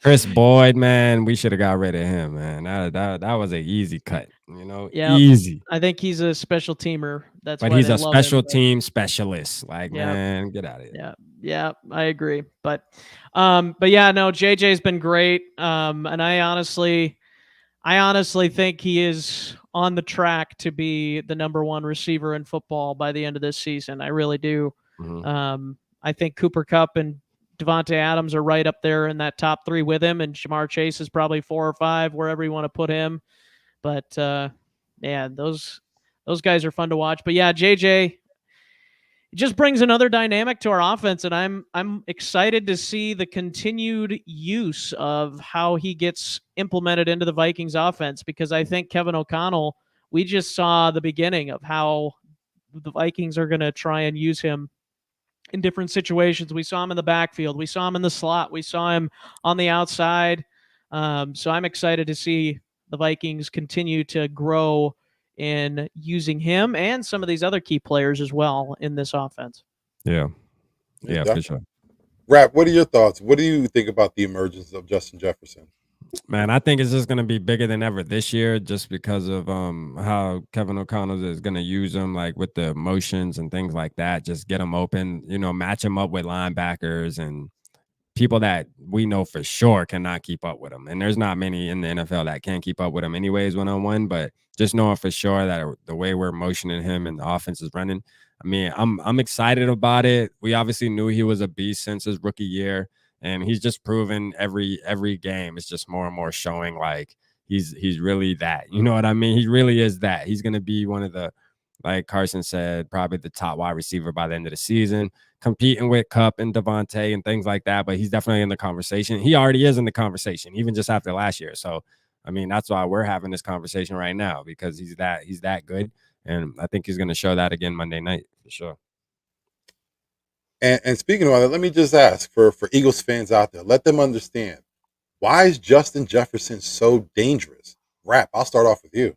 Chris Boyd, man, we should have got rid of him, man. That was an easy cut, easy. I think he's a special teamer. But he's a special team specialist. Man, get out of here. Yeah, I agree. But yeah, no, JJ's been great. And I honestly think he is on the track to be the number 1 receiver in football by the end of this season. I really do. Mm-hmm. I think Cooper Kupp and Devontae Adams are right up there in that top 3 with him, and Jamar Chase is probably 4 or 5, wherever you want to put him. But yeah, those guys are fun to watch. But yeah, JJ just brings another dynamic to our offense, and I'm excited to see the continued use of how he gets implemented into the Vikings offense, because I think Kevin O'Connell, we just saw the beginning of how the Vikings are going to try and use him in different situations. We saw him in the backfield. We saw him in the slot. We saw him on the outside. So I'm excited to see the Vikings continue to grow in using him and some of these other key players as well in this offense. Yeah, for sure. Rap, what are your thoughts? What do you think about the emergence of Justin Jefferson? Man, I think it's just gonna be bigger than ever this year, just because of how Kevin O'Connell is gonna use them, like with the motions and things like that. Just get them open, match them up with linebackers and people that we know for sure cannot keep up with him. And there's not many in the NFL that can keep up with him anyways one-on-one, but just knowing for sure that the way we're motioning him and the offense is running, I mean, I'm excited about it. We obviously knew he was a beast since his rookie year, and he's just proven every game. It's just more and more showing like he's really that. You know what I mean? He really is that. He's gonna be one of the, like Carson said, probably the top wide receiver by the end of the season, competing with Cup and Devontae and things like that. But he's definitely in the conversation. He already is in the conversation, even just after last year. So, I mean, that's why we're having this conversation right now, because he's that good. And I think he's going to show that again Monday night for sure. And speaking of that, let me just ask for Eagles fans out there, let them understand, why is Justin Jefferson so dangerous? Rap, I'll start off with you.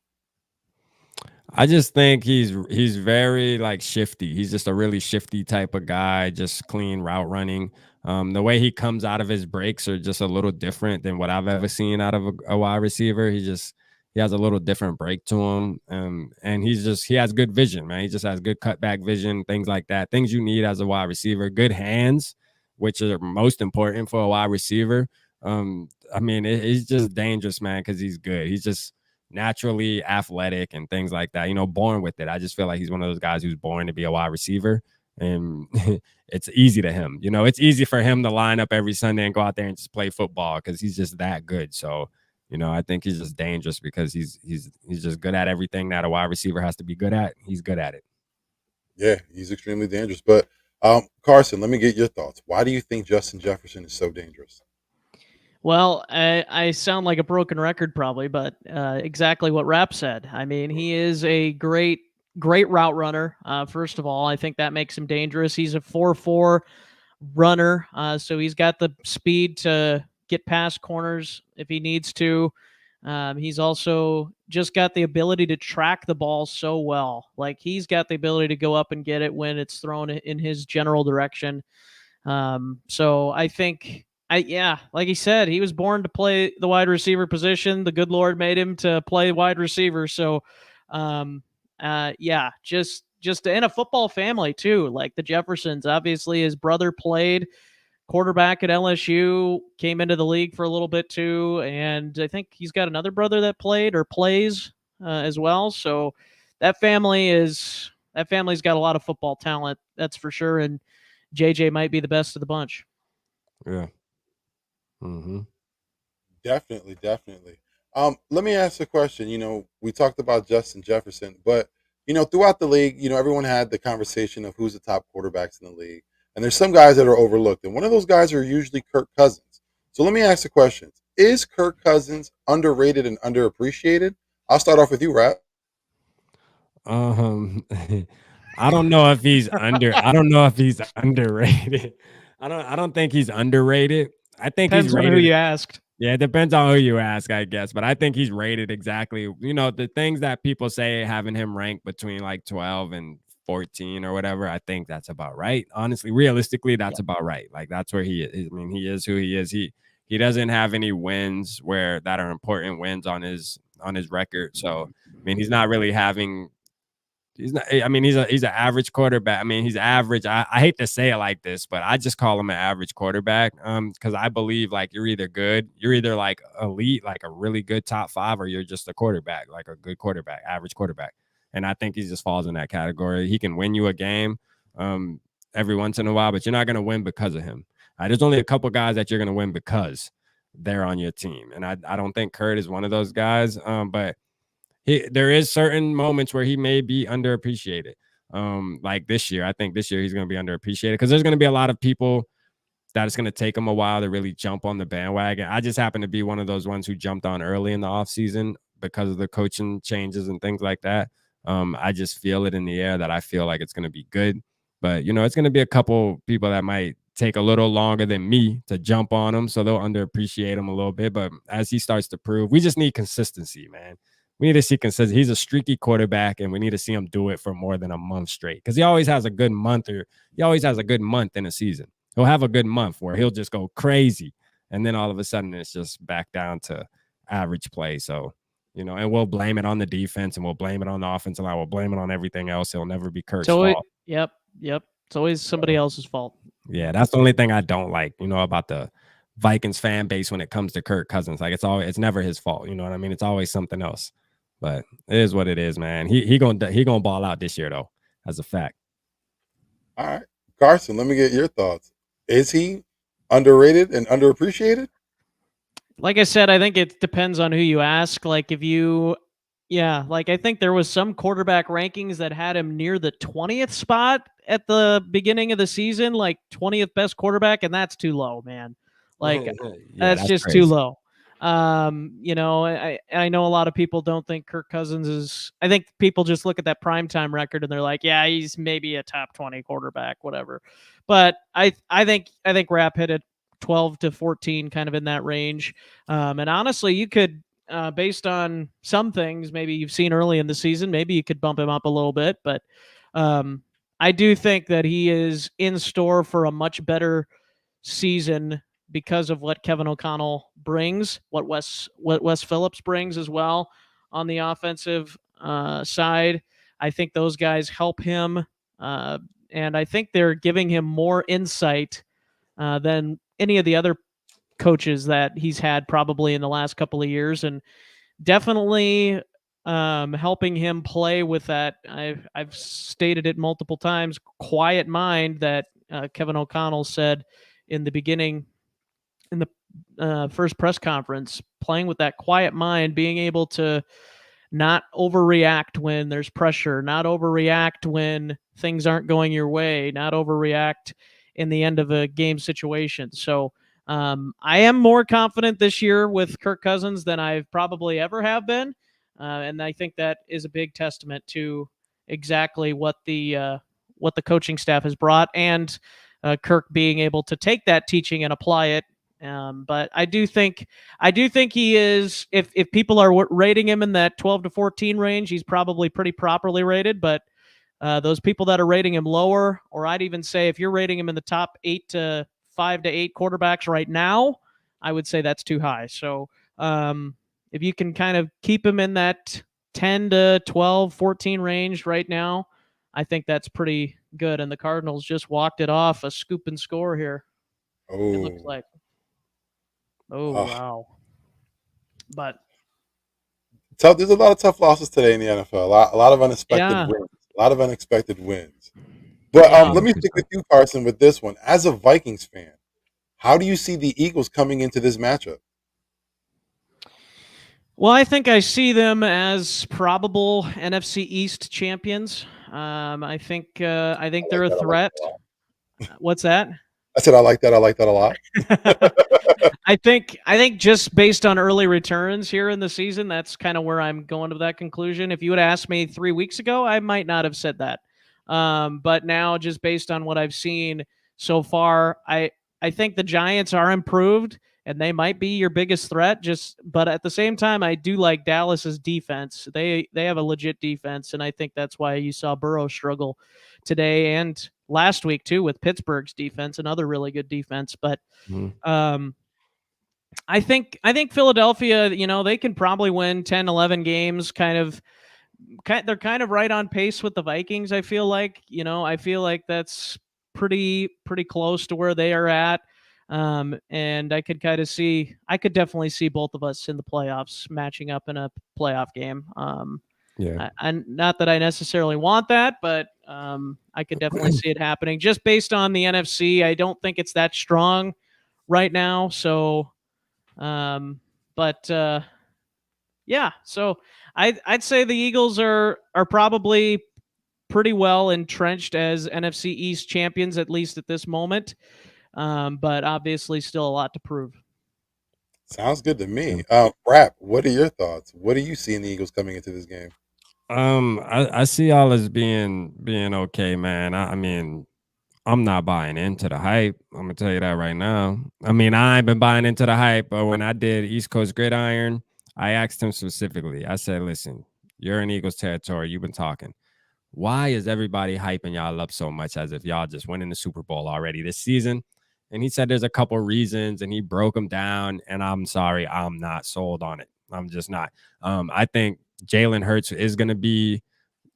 I just think he's very like shifty. He's just a really shifty type of guy, just clean route running. The way he comes out of his breaks are just a little different than what I've ever seen out of a wide receiver. He has a little different break to him. And he has good vision, man. He just has good cutback vision, things like that. Things you need as a wide receiver. Good hands, which are most important for a wide receiver. I mean, he's just dangerous, man, because he's good. He's just naturally athletic and things like that, born with it. I just feel like he's one of those guys who's born to be a wide receiver, and it's easy to him. It's easy for him to line up every Sunday and go out there and just play football because he's just that good. So, I think he's just dangerous because he's just good at everything that a wide receiver has to be good at. He's good at it. Yeah, he's extremely dangerous. But Carson, let me get your thoughts. Why do you think Justin Jefferson is so dangerous? Well, I sound like a broken record probably, but exactly what Rap said. I mean, he is a great route runner. First of all, I think that makes him dangerous. He's a 4.4 runner, so he's got the speed to get past corners if he needs to. He's also just got the ability to track the ball so well. Like, he's got the ability to go up and get it when it's thrown in his general direction. So I think, like he said, he was born to play the wide receiver position. The good Lord made him to play wide receiver. So, just in a football family too. Like the Jeffersons, obviously his brother played quarterback at LSU, came into the league for a little bit too, and I think he's got another brother that played or plays as well. So that family's got a lot of football talent, that's for sure. And JJ might be the best of the bunch. Yeah. Mm-hmm. Definitely. Let me ask a question. We talked about Justin Jefferson, but throughout the league, everyone had the conversation of who's the top quarterbacks in the league. And there's some guys that are overlooked. And one of those guys are usually Kirk Cousins. So let me ask the question. Is Kirk Cousins underrated and underappreciated? I'll start off with you, Rap. I don't know if he's underrated. I don't think he's underrated. I think Depends he's rated. on who you asked. Yeah, it depends on who you ask, I guess. But I think he's rated exactly. The things that people say having him ranked between like 12 and 14 or whatever, I think that's about right. Honestly, realistically, that's about right. Like, that's where he is. I mean, he is who he is. He doesn't have any wins that are important wins on his record. So, I mean, he's not really having. He's not. I mean, he's an average quarterback. I mean, he's average. I hate to say it like this, but I just call him an average quarterback. Because I believe like you're either good, you're either like elite, like a really good top 5, or you're just a quarterback, like a good quarterback, average quarterback. And I think he just falls in that category. He can win you a game every once in a while, but you're not going to win because of him. There's only a couple guys that you're going to win because they're on your team, and I don't think Kurt is one of those guys. But there is certain moments where he may be underappreciated. Like this year, I think this year he's going to be underappreciated because there's going to be a lot of people that it's going to take him a while to really jump on the bandwagon. I just happen to be one of those ones who jumped on early in the offseason because of the coaching changes and things like that. I just feel it in the air that I feel like it's going to be good. But, it's going to be a couple people that might take a little longer than me to jump on him, so they'll underappreciate him a little bit. But as he starts to prove, we just need consistency, man. We need to see consistency. He's a streaky quarterback, and we need to see him do it for more than a month straight because he always has a good month in a season. He'll have a good month where he'll just go crazy. and then all of a sudden it's just back down to average play. So, and we'll blame it on the defense, and we'll blame it on the offensive line. We'll blame it on everything else. It'll never be Kirk's fault. Yep. It's always somebody else's fault. Yeah, that's the only thing I don't like, about the Vikings fan base when it comes to Kirk Cousins. Like, it's never his fault. You know what I mean? It's always something else. But it is what it is, man. He gonna ball out this year, though, as a fact. All right, Carson, let me get your thoughts. Is he underrated and underappreciated? Like I said, I think it depends on who you ask. Like I think there was some quarterback rankings that had him near the 20th spot at the beginning of the season, like 20th best quarterback, and that's too low, man. Like that's just crazy. too low. I know a lot of people don't think Kirk Cousins is. I think people just look at that primetime record and they're like, yeah, he's maybe a top 20 quarterback, whatever. But I think Rapp hit it 12 to 14, kind of in that range. And honestly, you could. Based on some things maybe you've seen early in the season, maybe you could bump him up a little bit. But I do think that he is in store for a much better season because of what Kevin O'Connell brings, what Wes Phillips brings as well on the offensive side. I think those guys help him, and I think they're giving him more insight than any of the other coaches that he's had probably in the last couple of years, and definitely helping him play with that. I've stated it multiple times, quiet mind that Kevin O'Connell said in the beginning, in the first press conference, playing with that quiet mind, being able to not overreact when there's pressure, not overreact when things aren't going your way, not overreact in the end of a game situation. So I am more confident this year with Kirk Cousins than I've probably ever have been. And I think that is a big testament to exactly what the coaching staff has brought, and Kirk being able to take that teaching and apply it. But I do think he is, if people are rating him in that 12 to 14 range, he's probably pretty properly rated. But those people that are rating him lower, or I'd even say if you're rating him in the top 5 to 8 quarterbacks right now, I would say that's too high. So if you can kind of keep him in that 10 to 12, 14 range right now, I think that's pretty good. And the Cardinals just walked it off, a scoop and score here. Oh, It looks like. Wow. But there's a lot of tough losses today in the NFL. A lot of unexpected wins. A lot of unexpected wins. But let me stick with you, Carson, with this one. As a Vikings fan, how do you see the Eagles coming into this matchup? Well, I think I see them as probable NFC East champions. I think they're a threat. What's that? I said I like that. I like that a lot. I think just based on early returns here in the season, that's kind of where I'm going to that conclusion. If you would ask me 3 weeks ago, I might not have said that. But now, just based on what I've seen so far, I think the Giants are improved, and they might be your biggest threat. But at the same time, I do like Dallas's defense. They have a legit defense, and I think that's why you saw Burrow struggle today and last week too with Pittsburgh's defense, another really good defense. But I think Philadelphia, they can probably win 10, 11 games. They're kind of right on pace with the Vikings. I feel like that's pretty close to where they are at. And I could definitely see both of us in the playoffs matching up in a playoff game. And not that I necessarily want that, but I could definitely see it happening just based on the NFC. I don't think it's that strong right now. So, yeah, so I'd say the Eagles are probably pretty well entrenched as NFC East champions, at least at this moment. But obviously still a lot to prove. Sounds good to me. Rap, what are your thoughts? What do you see in the Eagles coming into this game? I see y'all as being okay, man. I mean, I'm not buying into the hype. I'm gonna tell you that right now. I mean, I ain't been buying into the hype, but when I did East Coast Gridiron, I asked him specifically. I said, listen, you're in Eagles territory. You've been talking. Why is everybody hyping y'all up so much as if y'all just winning the Super Bowl already this season? and he said there's a couple reasons, and he broke them down. And I'm sorry, I'm not sold on it. I'm just not. I think Jalen Hurts is going to be.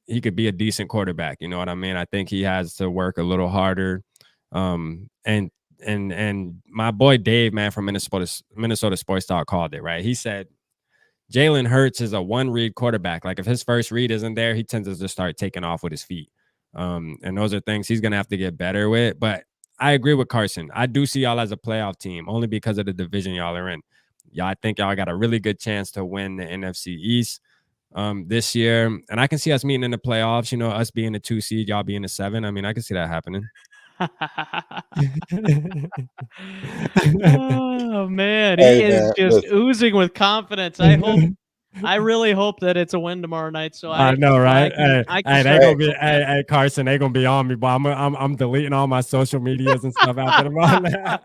He could be a decent quarterback. You know what I mean? I think he has to work a little harder. And my boy Dave, man, from Minnesota Sports Talk called it right. He said Jalen Hurts is a one-read quarterback. Like if his first read isn't there, he tends to just start taking off with his feet. And those are things he's gonna have to get better with. But I agree with Carson. I do see y'all as a playoff team only because of the division y'all are in. Yeah, I think y'all got a really good chance to win the NFC East this year. And I can see us meeting in the playoffs, you know, us being the 2 seed, y'all being the 7. I mean, I can see that happening. Oh man, he Hey, is man, just listen. oozing with confidence. I really hope that it's a win tomorrow night. So I know, right? I Hey, can they start gonna be, looking at it. hey, Carson, they gonna be on me, but I'm deleting all my social medias and stuff after tomorrow.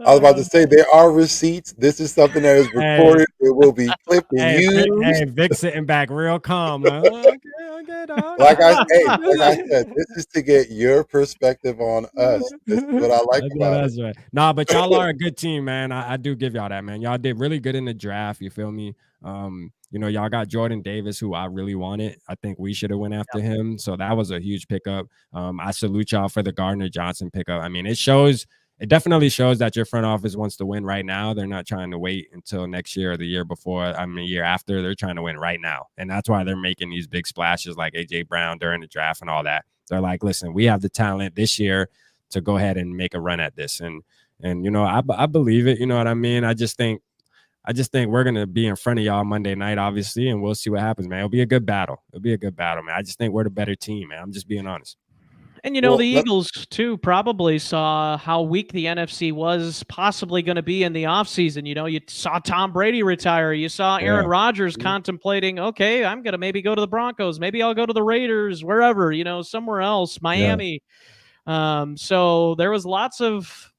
I was about to say there are receipts. This is something that is Hey, recorded. It will be clipped and hey, used. Vic sitting back real calm, like, oh, okay, dog. Like I said, this is to get your perspective on us. This is what I like about it. That's right. Nah, but y'all are a good team, man. I do give y'all that, man. Y'all did really good in the draft. You feel me? You know, y'all got Jordan Davis, who I really wanted. I think we should have went after him. So that was a huge pickup. I salute y'all for the Gardner Johnson pickup. I mean, it definitely shows that your front office wants to win right now. They're not trying to wait until next year or the year before. I mean, year after. They're trying to win right now. And that's why they're making these big splashes like AJ Brown during the draft and all that. They're like, listen, we have the talent this year to go ahead and make a run at this. And you know, I believe it. You know what I mean? I just think we're gonna be in front of y'all Monday night, obviously, and we'll see what happens, man. It'll be a good battle. Man. I just think we're the better team, man. I'm just being honest. And you know, the Eagles too probably saw how weak the NFC was possibly going to be in the offseason. You know, you saw Tom Brady retire. You saw Aaron Rodgers contemplating, okay, I'm going to maybe go to the Broncos. Maybe I'll go to the Raiders, wherever, you know, somewhere else, Miami. So there was lots of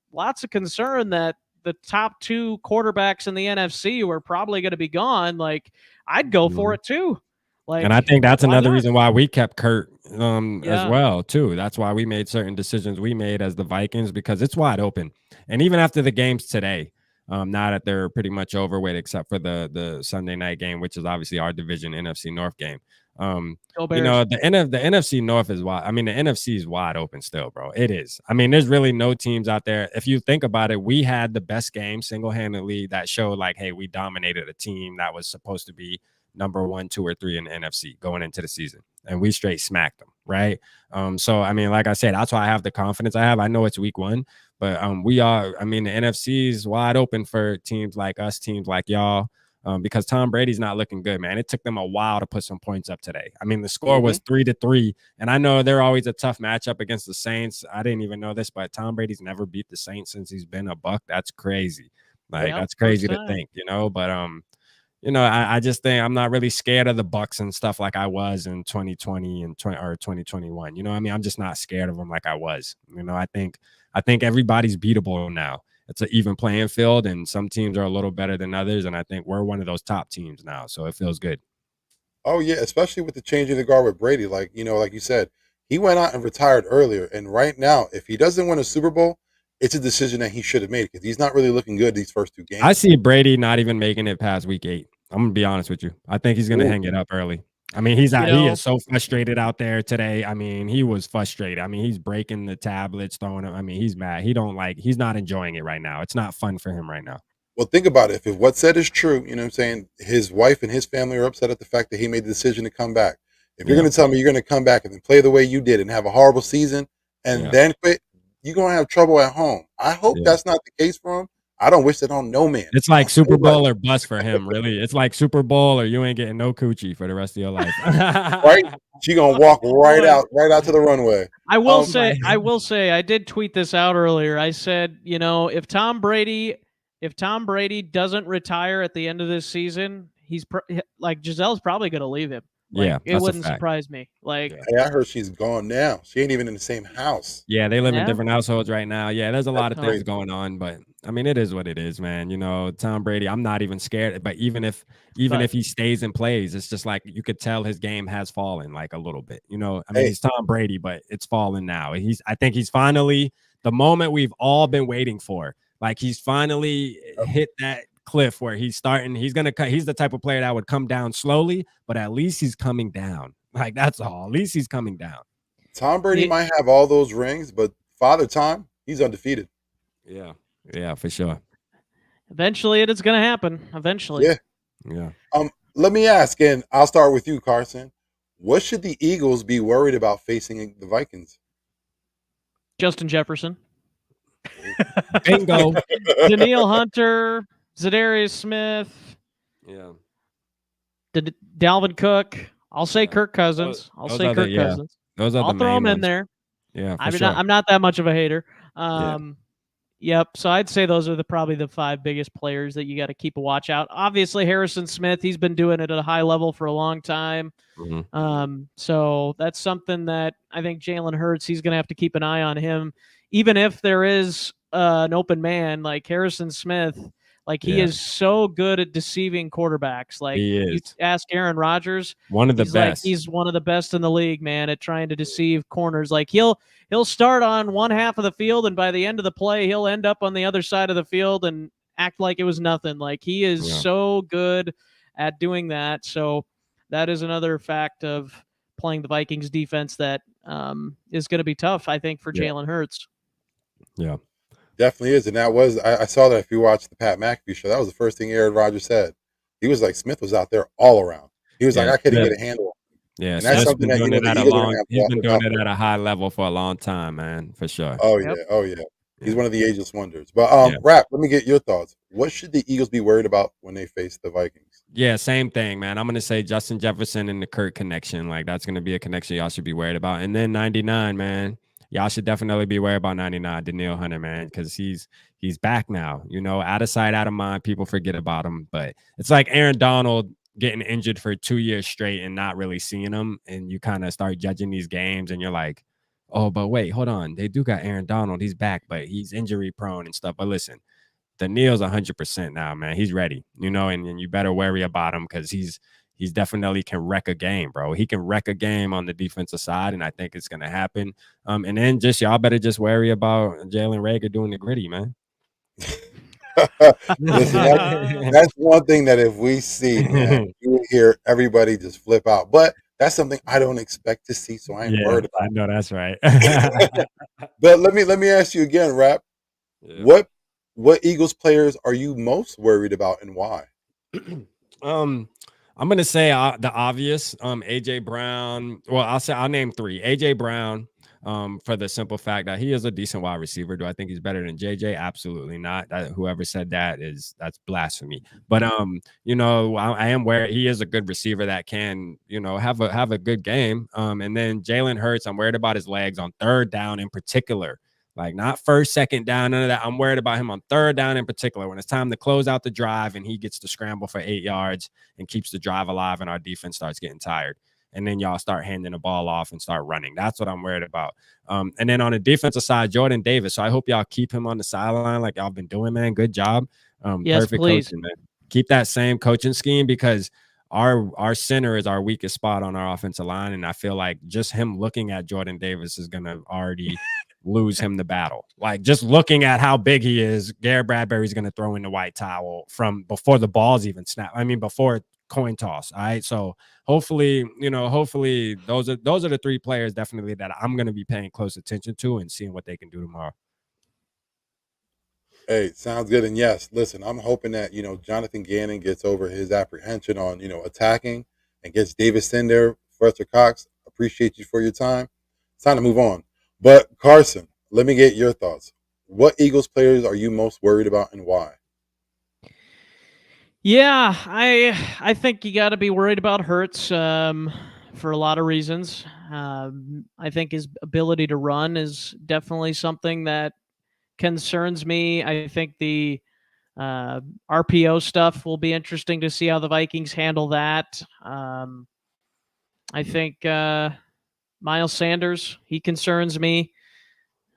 concern that the top 2 quarterbacks in the NFC were probably going to be gone. Like, I'd go for it too. Like, and I think that's another not? reason why we kept Kurt as well too. That's why we made certain decisions we made as the Vikings, because it's wide open. And even after the games today, now that they're pretty much over with, except for the Sunday night game, which is obviously our division NFC North game. You know, the NFC North is wide. I mean, the NFC is wide open still, bro. It is. I mean, there's really no teams out there. If you think about it, we had the best game single-handedly that showed like, hey, we dominated a team that was supposed to be number 1, 2, or 3 in the NFC going into the season, and we straight smacked them, right? So I mean, like I said, that's why I have the confidence I have. I know it's week 1, but we are. I mean, the NFC is wide open for teams like us, teams like y'all, because Tom Brady's not looking good, man. It took them a while to put some points up today. I mean, the score was 3-3, and I know they're always a tough matchup against the Saints. I didn't even know this, but Tom Brady's never beat the Saints since he's been a Buck. That's crazy. Like that's crazy to think, you know. But you know, I just think I'm not really scared of the Bucks and stuff like I was in 2020 and 2021. You know what I mean? I'm just not scared of them like I was. You know, I think everybody's beatable now. It's an even playing field, and some teams are a little better than others, and I think we're one of those top teams now, so it feels good. Oh yeah, especially with the change in the guard with Brady. Like, you know, like you said, he went out and retired earlier, and right now, if he doesn't win a Super Bowl, it's a decision that he should have made because he's not really looking good these first 2 games. I see Brady not even making it past week 8. I'm gonna be honest with you. I think he's gonna hang it up early. I mean, he is so frustrated out there today. I mean, he was frustrated. I mean, he's breaking the tablets, throwing them. I mean, he's mad. He's not enjoying it right now. It's not fun for him right now. Well, think about it. If what's said is true, you know what I'm saying? His wife and his family are upset at the fact that he made the decision to come back. If you're going to tell me you're going to come back and then play the way you did and have a horrible season and then quit, you're going to have trouble at home. I hope that's not the case for him. I don't wish that on no man. It's like Super Bowl or bust for him, really. It's like Super Bowl or you ain't getting no coochie for the rest of your life. Right? She gonna walk right out to the runway. I will say, I did tweet this out earlier. I said, you know, if Tom Brady doesn't retire at the end of this season, he's like Gisele's probably gonna leave him. Like, it wouldn't surprise me. Like, hey, I heard she's gone now. She ain't even in the same house. Yeah, they live in different households right now. Yeah, there's a lot of things going on, but I mean, it is what it is, man. You know, Tom Brady, I'm not even scared. But even if he stays and plays, it's just like you could tell his game has fallen like a little bit. You know, I mean, he's Tom Brady, but it's fallen now. I think he's finally the moment we've all been waiting for. Like he's finally hit that cliff where he's gonna cut. He's the type of player that would come down slowly, but at least he's coming down. Like that's all. At least he's coming down. Tom Brady might have all those rings, but Father Time, he's undefeated. Yeah, for sure. Eventually, it is going to happen. Eventually. Yeah. Let me ask, and I'll start with you, Carson. What should the Eagles be worried about facing the Vikings? Justin Jefferson. Bingo. Danielle Hunter, Zadarius Smith. Yeah. Dalvin Cook. I'll say Kirk Cousins. Those are Cousins. Those are I'll the throw main them in ones. there. Yeah, I'm not that much of a hater. Yeah. Yep. So I'd say those are probably the 5 biggest players that you got to keep a watch out. Obviously, Harrison Smith, he's been doing it at a high level for a long time. Mhm. So that's something that I think Jalen Hurts, he's going to have to keep an eye on him. Even if there is an open man like Harrison Smith, like he is so good at deceiving quarterbacks. Like you ask Aaron Rodgers, one of the best. He's one of the best in the league, man, at trying to deceive corners. Like he'll start on one half of the field, and by the end of the play, he'll end up on the other side of the field and act like it was nothing. Like he is so good at doing that. So that is another fact of playing the Vikings defense that is going to be tough, I think, for Jalen Hurts. Yeah. Definitely is. And that was, I saw that if you watched the Pat McAfee show, that was the first thing Aaron Rodgers said. He was like, Smith was out there all around. He was like, I couldn't get a handle. Yeah, and that's something that, the Eagles are going to have. He's been doing it there. at a high level for a long time, man, for sure. Oh, yeah. He's one of the ageless wonders. But, Rap, let me get your thoughts. What should the Eagles be worried about when they face the Vikings? Yeah, same thing, man. I'm going to say Justin Jefferson and the Kirk connection. Like, that's going to be a connection y'all should be worried about. And then 99, man. Y'all should definitely be worried about 99, Danielle Hunter, man, because he's back now. You know, out of sight, out of mind. People forget about him. But it's like Aaron Donald getting injured for 2 years straight and not really seeing him. And you kind of start judging these games and you're like, oh, but wait, hold on. They do got Aaron Donald. He's back, but he's injury prone and stuff. But listen, Daniel's 100% now, man. He's ready, you know, and you better worry about him because he's definitely can wreck a game, bro. He can wreck a game on the defensive side, and I think it's going to happen. And then just y'all better just worry about Jalen Reagor doing the gritty, man. Listen, that's one thing that if we see, man, you will hear everybody just flip out. But that's something I don't expect to see, so I ain't worried about. I know that's right. But let me ask you again, Rap. Yeah. What Eagles players are you most worried about, and why? I'm gonna say the obvious. AJ Brown. Well, I'll name 3. AJ Brown. For the simple fact that he is a decent wide receiver. Do I think he's better than JJ? Absolutely not. Whoever said that's blasphemy. But you know, I am aware he is a good receiver that can, you know, have a good game. And then Jalen Hurts, I'm worried about his legs on 3rd down in particular. Like not 1st, 2nd down, none of that. I'm worried about him on 3rd down in particular when it's time to close out the drive and he gets to scramble for 8 yards and keeps the drive alive and our defense starts getting tired. And then y'all start handing the ball off and start running. That's what I'm worried about. And then on the defensive side, Jordan Davis. So I hope y'all keep him on the sideline like y'all been doing, man. Good job. Yes, perfect please. coaching, man. Keep that same coaching scheme because our center is our weakest spot on our offensive line. And I feel like just him looking at Jordan Davis is going to already lose him the battle. Like just looking at how big he is, Garrett Bradbury's going to throw in the white towel from before the ball's even snapped. I mean, before coin toss. All right. So hopefully those are the 3 players definitely that I'm going to be paying close attention to and seeing what they can do tomorrow. Hey, sounds good. And yes, listen, I'm hoping that, you know, Jonathan Gannon gets over his apprehension on, you know, attacking and gets Davis in there. Fletcher Cox, appreciate you for your time. It's time to move on. But Carson, let me get your thoughts. What Eagles players are you most worried about and why? Yeah, I think you got to be worried about Hurts for a lot of reasons. I think his ability to run is definitely something that concerns me. I think the RPO stuff will be interesting to see how the Vikings handle that. I think Miles Sanders, he concerns me.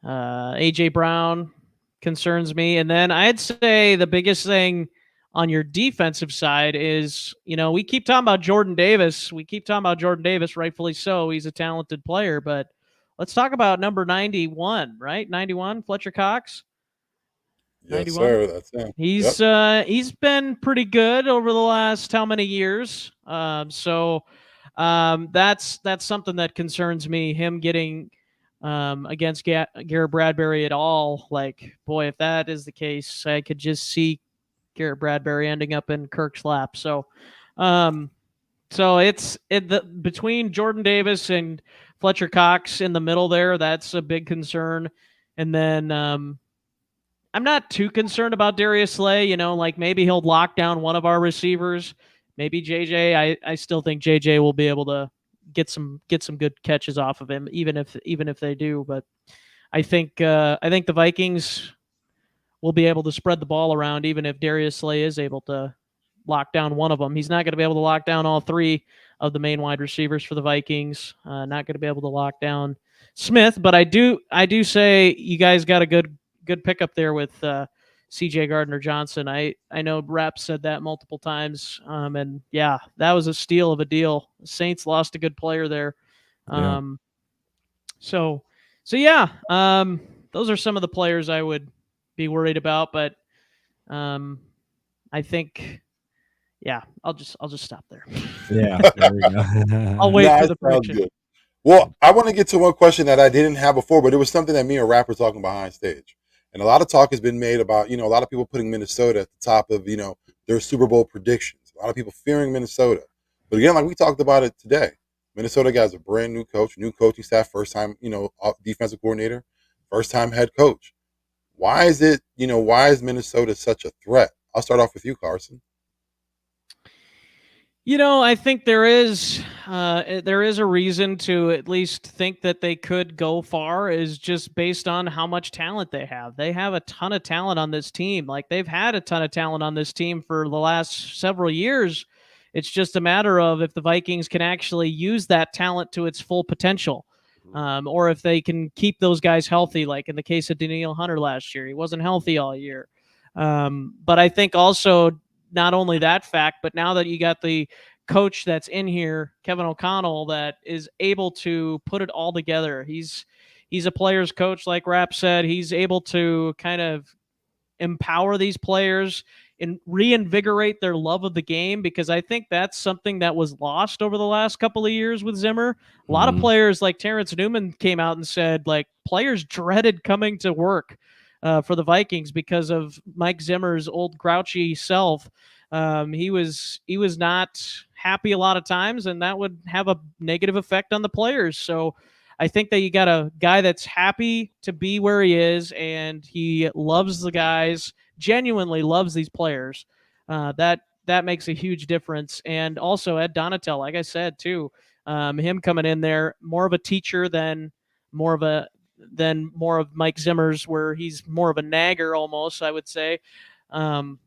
AJ Brown concerns me. And then I'd say the biggest thing on your defensive side is, you know, we keep talking about Jordan Davis. Rightfully so. He's a talented player. But let's talk about number 91, right? 91, Fletcher Cox. Yes, 91. sir. That's him. Yep. He's been pretty good over the last how many years? That's something that concerns me. Him getting against Garrett Bradbury at all. Like, boy, if that is the case, I could just see Garrett Bradbury ending up in Kirk's lap. So it's between Jordan Davis and Fletcher Cox in the middle there. That's a big concern. And then I'm not too concerned about Darius Slay. You know, like maybe he'll lock down one of our receivers. Maybe JJ. I still think JJ will be able to get some good catches off of him, even if they do. But I think the Vikings will be able to spread the ball around, even if Darius Slay is able to lock down one of them. He's not going to be able to lock down all three of the main wide receivers for the Vikings. Not going to be able to lock down Smith, but I do say you guys got a good pickup there with C.J. Gardner-Johnson. I know Rap said that multiple times, and yeah, that was a steal of a deal. Saints lost a good player there. Yeah. So yeah, those are some of the players I would be worried about, but I think, yeah, I'll just stop there. Yeah. There we go. I'll wait Nah, for it the sounds prediction. good. Well, I want to get to one question that I didn't have before, but it was something that me and Rap were talking behind stage. And a lot of talk has been made about, a lot of people putting Minnesota at the top of, their Super Bowl predictions. A lot of people fearing Minnesota. But again, like we talked about it today, Minnesota has a brand new coach, new coaching staff, first time, defensive coordinator, first time head coach. Why is Minnesota such a threat? I'll start off with you, Carson. I think there is a reason to at least think that they could go far, is just based on how much talent they have. They have a ton of talent on this team. Like, they've had a ton of talent on this team for the last several years. It's just a matter of if the Vikings can actually use that talent to its full potential, or if they can keep those guys healthy. Like in the case of Danielle Hunter last year, he wasn't healthy all year. But I think also, not only that fact, but now that you got the coach that's in here, Kevin O'Connell, that is able to put it all together. He's a player's coach, like Rap said. He's able to kind of empower these players and reinvigorate their love of the game, because I think that's something that was lost over the last couple of years with Zimmer. A lot of players, like Terrence Newman, came out and said, like, players dreaded coming to work for the Vikings because of Mike Zimmer's old grouchy self. He was not happy a lot of times, and that would have a negative effect on the players. So I think that you got a guy that's happy to be where he is, and he loves the guys, genuinely loves these players. That makes a huge difference. And also Ed Donatel, like I said too, him coming in there, more of a teacher than more of Mike Zimmer's, where he's more of a nagger almost, I would say. And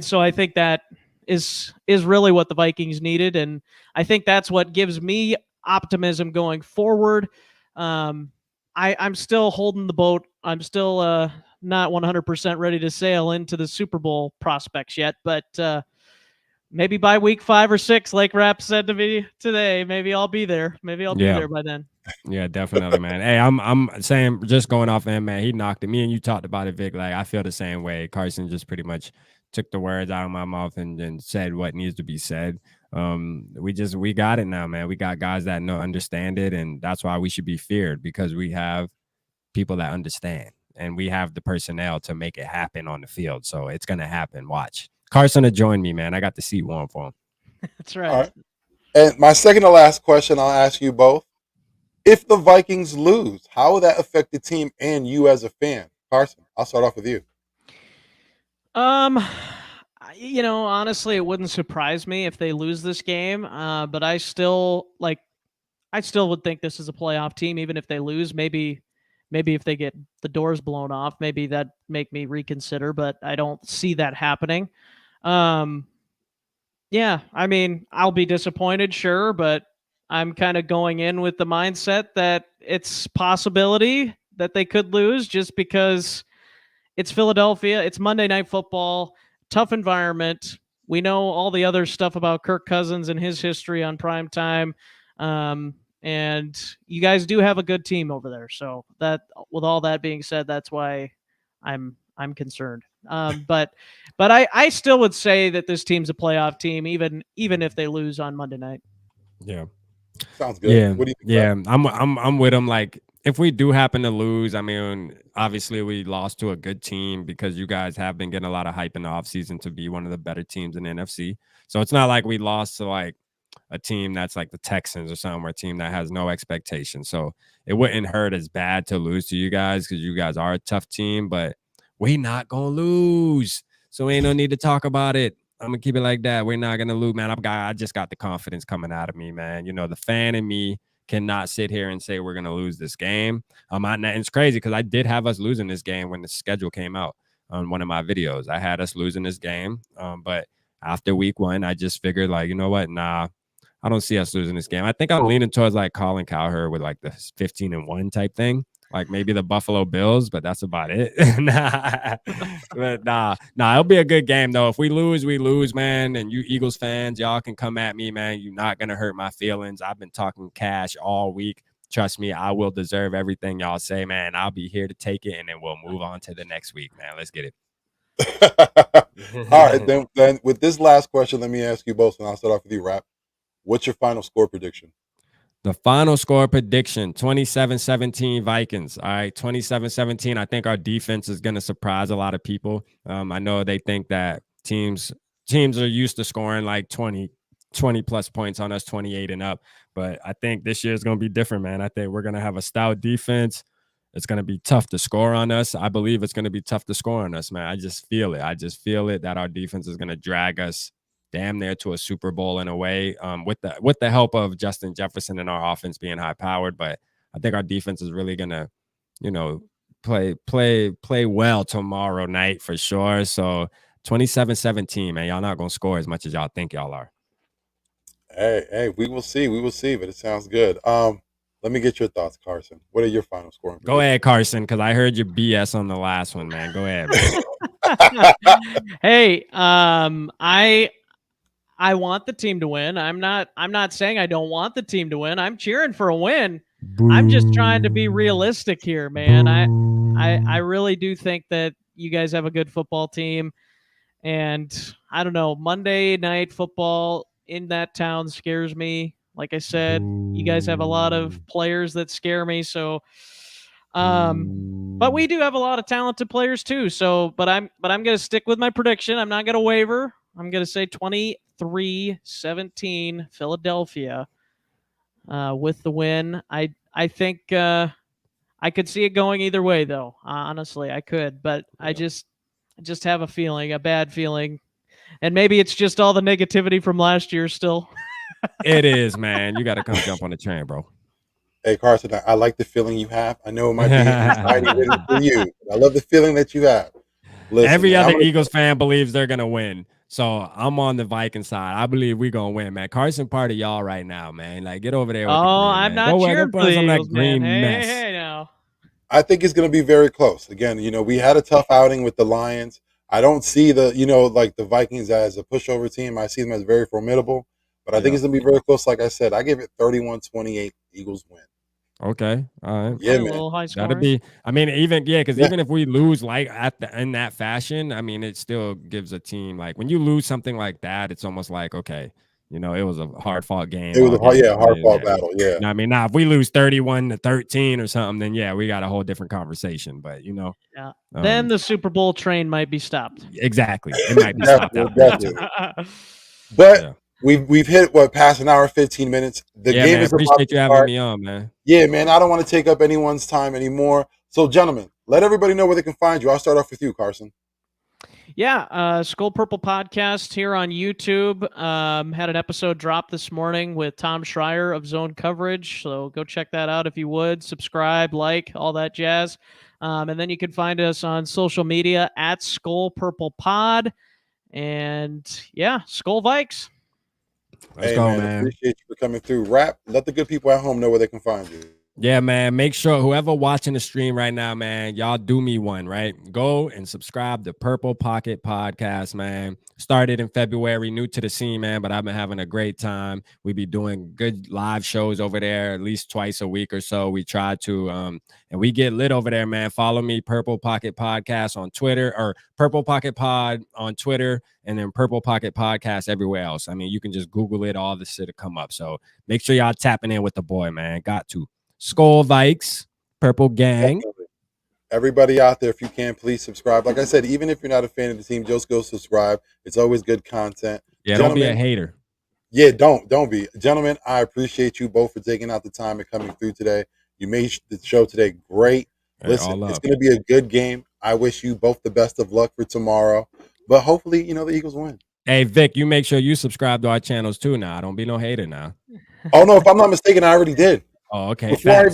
so I think that is really what the Vikings needed, and I think that's what gives me optimism going forward. I'm still holding the boat. I'm still not 100% ready to sail into the Super Bowl prospects yet, but maybe by week 5 or 6, like Rap said to me today, maybe I'll be there. Maybe I'll be there by then. Yeah, definitely, man. Hey, I'm saying, just going off him, man. He knocked it. Me and you talked about it, Vic. Like, I feel the same way. Carson just pretty much took the words out of my mouth and said what needs to be said. We got it now, man. We got guys that understand it, and that's why we should be feared, because we have people that understand, and we have the personnel to make it happen on the field. So it's gonna happen. Watch. Carson will join me, man. I got the seat warm for him. That's right. All right. And my second to last question, I'll ask you both. If the Vikings lose, how will that affect the team and you as a fan? Carson, I'll start off with you. Honestly, it wouldn't surprise me if they lose this game. But I still would think this is a playoff team, even if they lose. Maybe if they get the doors blown off, maybe that make me reconsider, but I don't see that happening. Yeah, I mean, I'll be disappointed, sure, but I'm kind of going in with the mindset that it's possibility that they could lose, just because it's Philadelphia. It's Monday Night Football, tough environment. We know all the other stuff about Kirk Cousins and his history on prime time. and you guys do have a good team over there. So that, with all that being said, that's why I'm concerned. But I still would say that this team's a playoff team, even if they lose on Monday night. Yeah. Sounds good. Yeah. What do you think? Yeah. Brad? I'm with them. Like, if we do happen to lose, I mean, obviously we lost to a good team because you guys have been getting a lot of hype in the offseason to be one of the better teams in the NFC. So it's not like we lost to like a team that's like the Texans or something, or a team that has no expectation. So it wouldn't hurt as bad to lose to you guys because you guys are a tough team, but we not gonna lose. So ain't no need to talk about it. I'm gonna keep it like that. We're not gonna lose, man. I just got the confidence coming out of me, man. You know, the fan in me cannot sit here and say we're gonna lose this game. And it's crazy because I did have us losing this game when the schedule came out on one of my videos. I had us losing this game, but after week 1, I just figured, like, you know what? Nah, I don't see us losing this game. I think I'm leaning towards like Colin Cowherd with like the 15-1 type thing, like maybe the Buffalo Bills, but that's about it. nah, it'll be a good game though. If we lose, we lose, man. And you Eagles fans, y'all can come at me, man. You're not gonna hurt my feelings. I've been talking cash all week. Trust me, I will deserve everything y'all say, man. I'll be here to take it, and then we'll move on to the next week, man. Let's get it. All right, then with this last question, let me ask you both, and I'll start off with you, Rap. What's your final score prediction? The final score prediction, 27-17 Vikings. All right, 27-17. I think our defense is going to surprise a lot of people. I know they think that teams are used to scoring like 20 plus points on us, 28 and up. But I think this year is going to be different, man. I think we're going to have a stout defense. It's going to be tough to score on us. I believe it's going to be tough to score on us, man. I just feel it that our defense is going to drag us damn near to a Super Bowl in a way, with the help of Justin Jefferson and our offense being high powered. But I think our defense is really gonna, play well tomorrow night for sure. So 27-17, man. Y'all not gonna score as much as y'all think y'all are. Hey, we will see, but it sounds good. Let me get your thoughts, Carson. What are your final scoring? Go ahead, Carson, because I heard your BS on the last one, man. Go ahead, Man. Hey, I want the team to win. I'm not saying I don't want the team to win. I'm cheering for a win. Boo. I'm just trying to be realistic here, man. I really do think that you guys have a good football team, and I don't know, Monday night football in that town scares me. Like I said, you guys have a lot of players that scare me, so but we do have a lot of talented players too. So, but I'm going to stick with my prediction. I'm not going to waver. I'm going to say 23-17 Philadelphia with the win. I think I could see it going either way, though. Honestly, I could, but yeah. I just have a bad feeling, and maybe it's just all the negativity from last year still. It is, man. You got to come jump on the train, bro. Hey, Carson, I like the feeling you have. I know it might be anxiety for you. I love the feeling that you have. Listen, every other Eagles fan believes they're gonna win, so I'm on the Viking side. I believe we're gonna win, man. Carson, part of y'all right now, man. Like, get over there. With I'm not cheering for the Eagles, man. Hey, now. I think it's gonna be very close. Again, we had a tough outing with the Lions. I don't see the Vikings as a pushover team. I see them as very formidable, but I think it's gonna be very close. Like I said, I give it 31-28 Eagles win. Okay, all right. Yeah, a man. little high scoring. Gotta be. I mean, even if we lose like in that fashion, I mean, it still gives a team, like, when you lose something like that, it's almost like, okay, it was a hard fought game. It was hard fought battle. Yeah. I mean, now if we lose 31-13 or something, then yeah, we got a whole different conversation. But yeah, then the Super Bowl train might be stopped. Exactly, it might be stopped out. But. Yeah. We've hit past an hour 15 minutes. The game is about to start. Appreciate you having me on, man. Yeah, man. I don't want to take up anyone's time anymore. So, gentlemen, let everybody know where they can find you. I'll start off with you, Carson. Yeah, Skol Purple Podcast here on YouTube. Had an episode drop this morning with Tom Schreier of Zone Coverage. So go check that out if you would. Subscribe, like, all that jazz. And then you can find us on social media at Skol Purple Pod. And yeah, Skol Vikes. Let's go, man. Appreciate you for coming through. Rap, let the good people at home know where they can find you. Yeah, man. Make sure whoever watching the stream right now, man, y'all do me one, right? Go and subscribe to Purple Pocket Podcast, man. Started in February, new to the scene, man, but I've been having a great time. We be doing good live shows over there at least twice a week or so. We try to, and we get lit over there, man. Follow me, Purple Pocket Podcast on Twitter, or Purple Pocket Pod on Twitter, and then Purple Pocket Podcast everywhere else. I mean, you can just Google it, all this shit will come up. So make sure y'all tapping in with the boy, man. Got to. Skol Vikes, Purple Gang. Definitely. Everybody out there, if you can, please subscribe. Like I said, even if you're not a fan of the team, just go subscribe. It's always good content. Yeah, don't be a hater. Yeah, don't be. Gentlemen, I appreciate you both for taking out the time and coming through today. You made the show today great. Hey, listen, it's going to be a good game. I wish you both the best of luck for tomorrow. But hopefully, the Eagles win. Hey, Vic, you make sure you subscribe to our channels too now. Don't be no hater now. Oh, no, if I'm not mistaken, I already did. Oh, okay. Facts.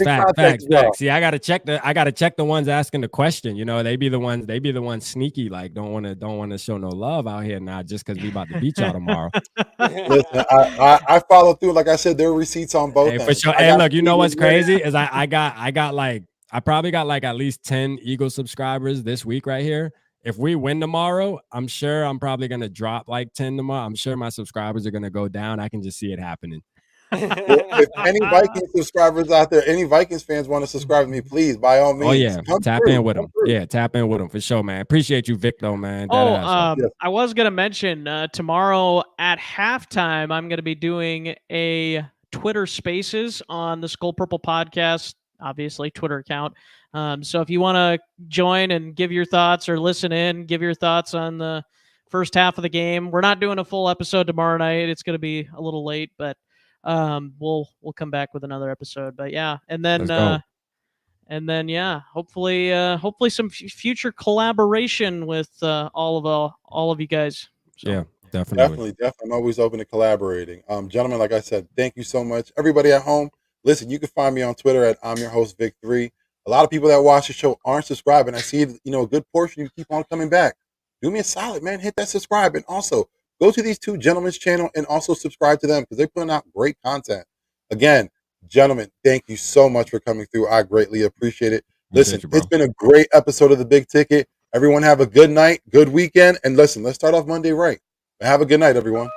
See, I gotta check the ones asking the question. They be the ones sneaky, like don't want to show no love out here now just because we about to beat y'all tomorrow. Listen, I follow through. Like I said, there are receipts on both ends. For sure. Hey, look, you know what's crazy is I probably got like at least 10 Eagle subscribers this week right here. If we win tomorrow, I'm sure I'm probably gonna drop like 10 tomorrow. I'm sure my subscribers are gonna go down. I can just see it happening. Well, if any Vikings subscribers out there, any Vikings fans want to subscribe to me, please, by all means. Oh yeah, tap in with them. Yeah, tap in with them for sure, man. Appreciate you, Vic, though, man. I was gonna mention tomorrow at halftime, I'm gonna be doing a Twitter Spaces on the Skol Purple Podcast, obviously Twitter account. So if you want to join and give your thoughts or listen in, give your thoughts on the first half of the game. We're not doing a full episode tomorrow night. It's gonna be a little late, but we'll come back with another episode. But yeah, and then hopefully some future collaboration with all of you guys. So. Yeah, definitely. I'm always open to collaborating. Gentlemen, like I said, thank you so much. Everybody at home, listen, you can find me on Twitter at I'm your host Vick3. A lot of people that watch the show aren't subscribing. I see a good portion you keep on coming back. Do me a solid, man. Hit that subscribe, and also go to these two gentlemen's channel and also subscribe to them because they're putting out great content. Again, gentlemen, thank you so much for coming through. I greatly appreciate it. Listen, it's been a great episode of The Big Ticket. Everyone have a good night, good weekend. And listen, let's start off Monday right. Have a good night, everyone.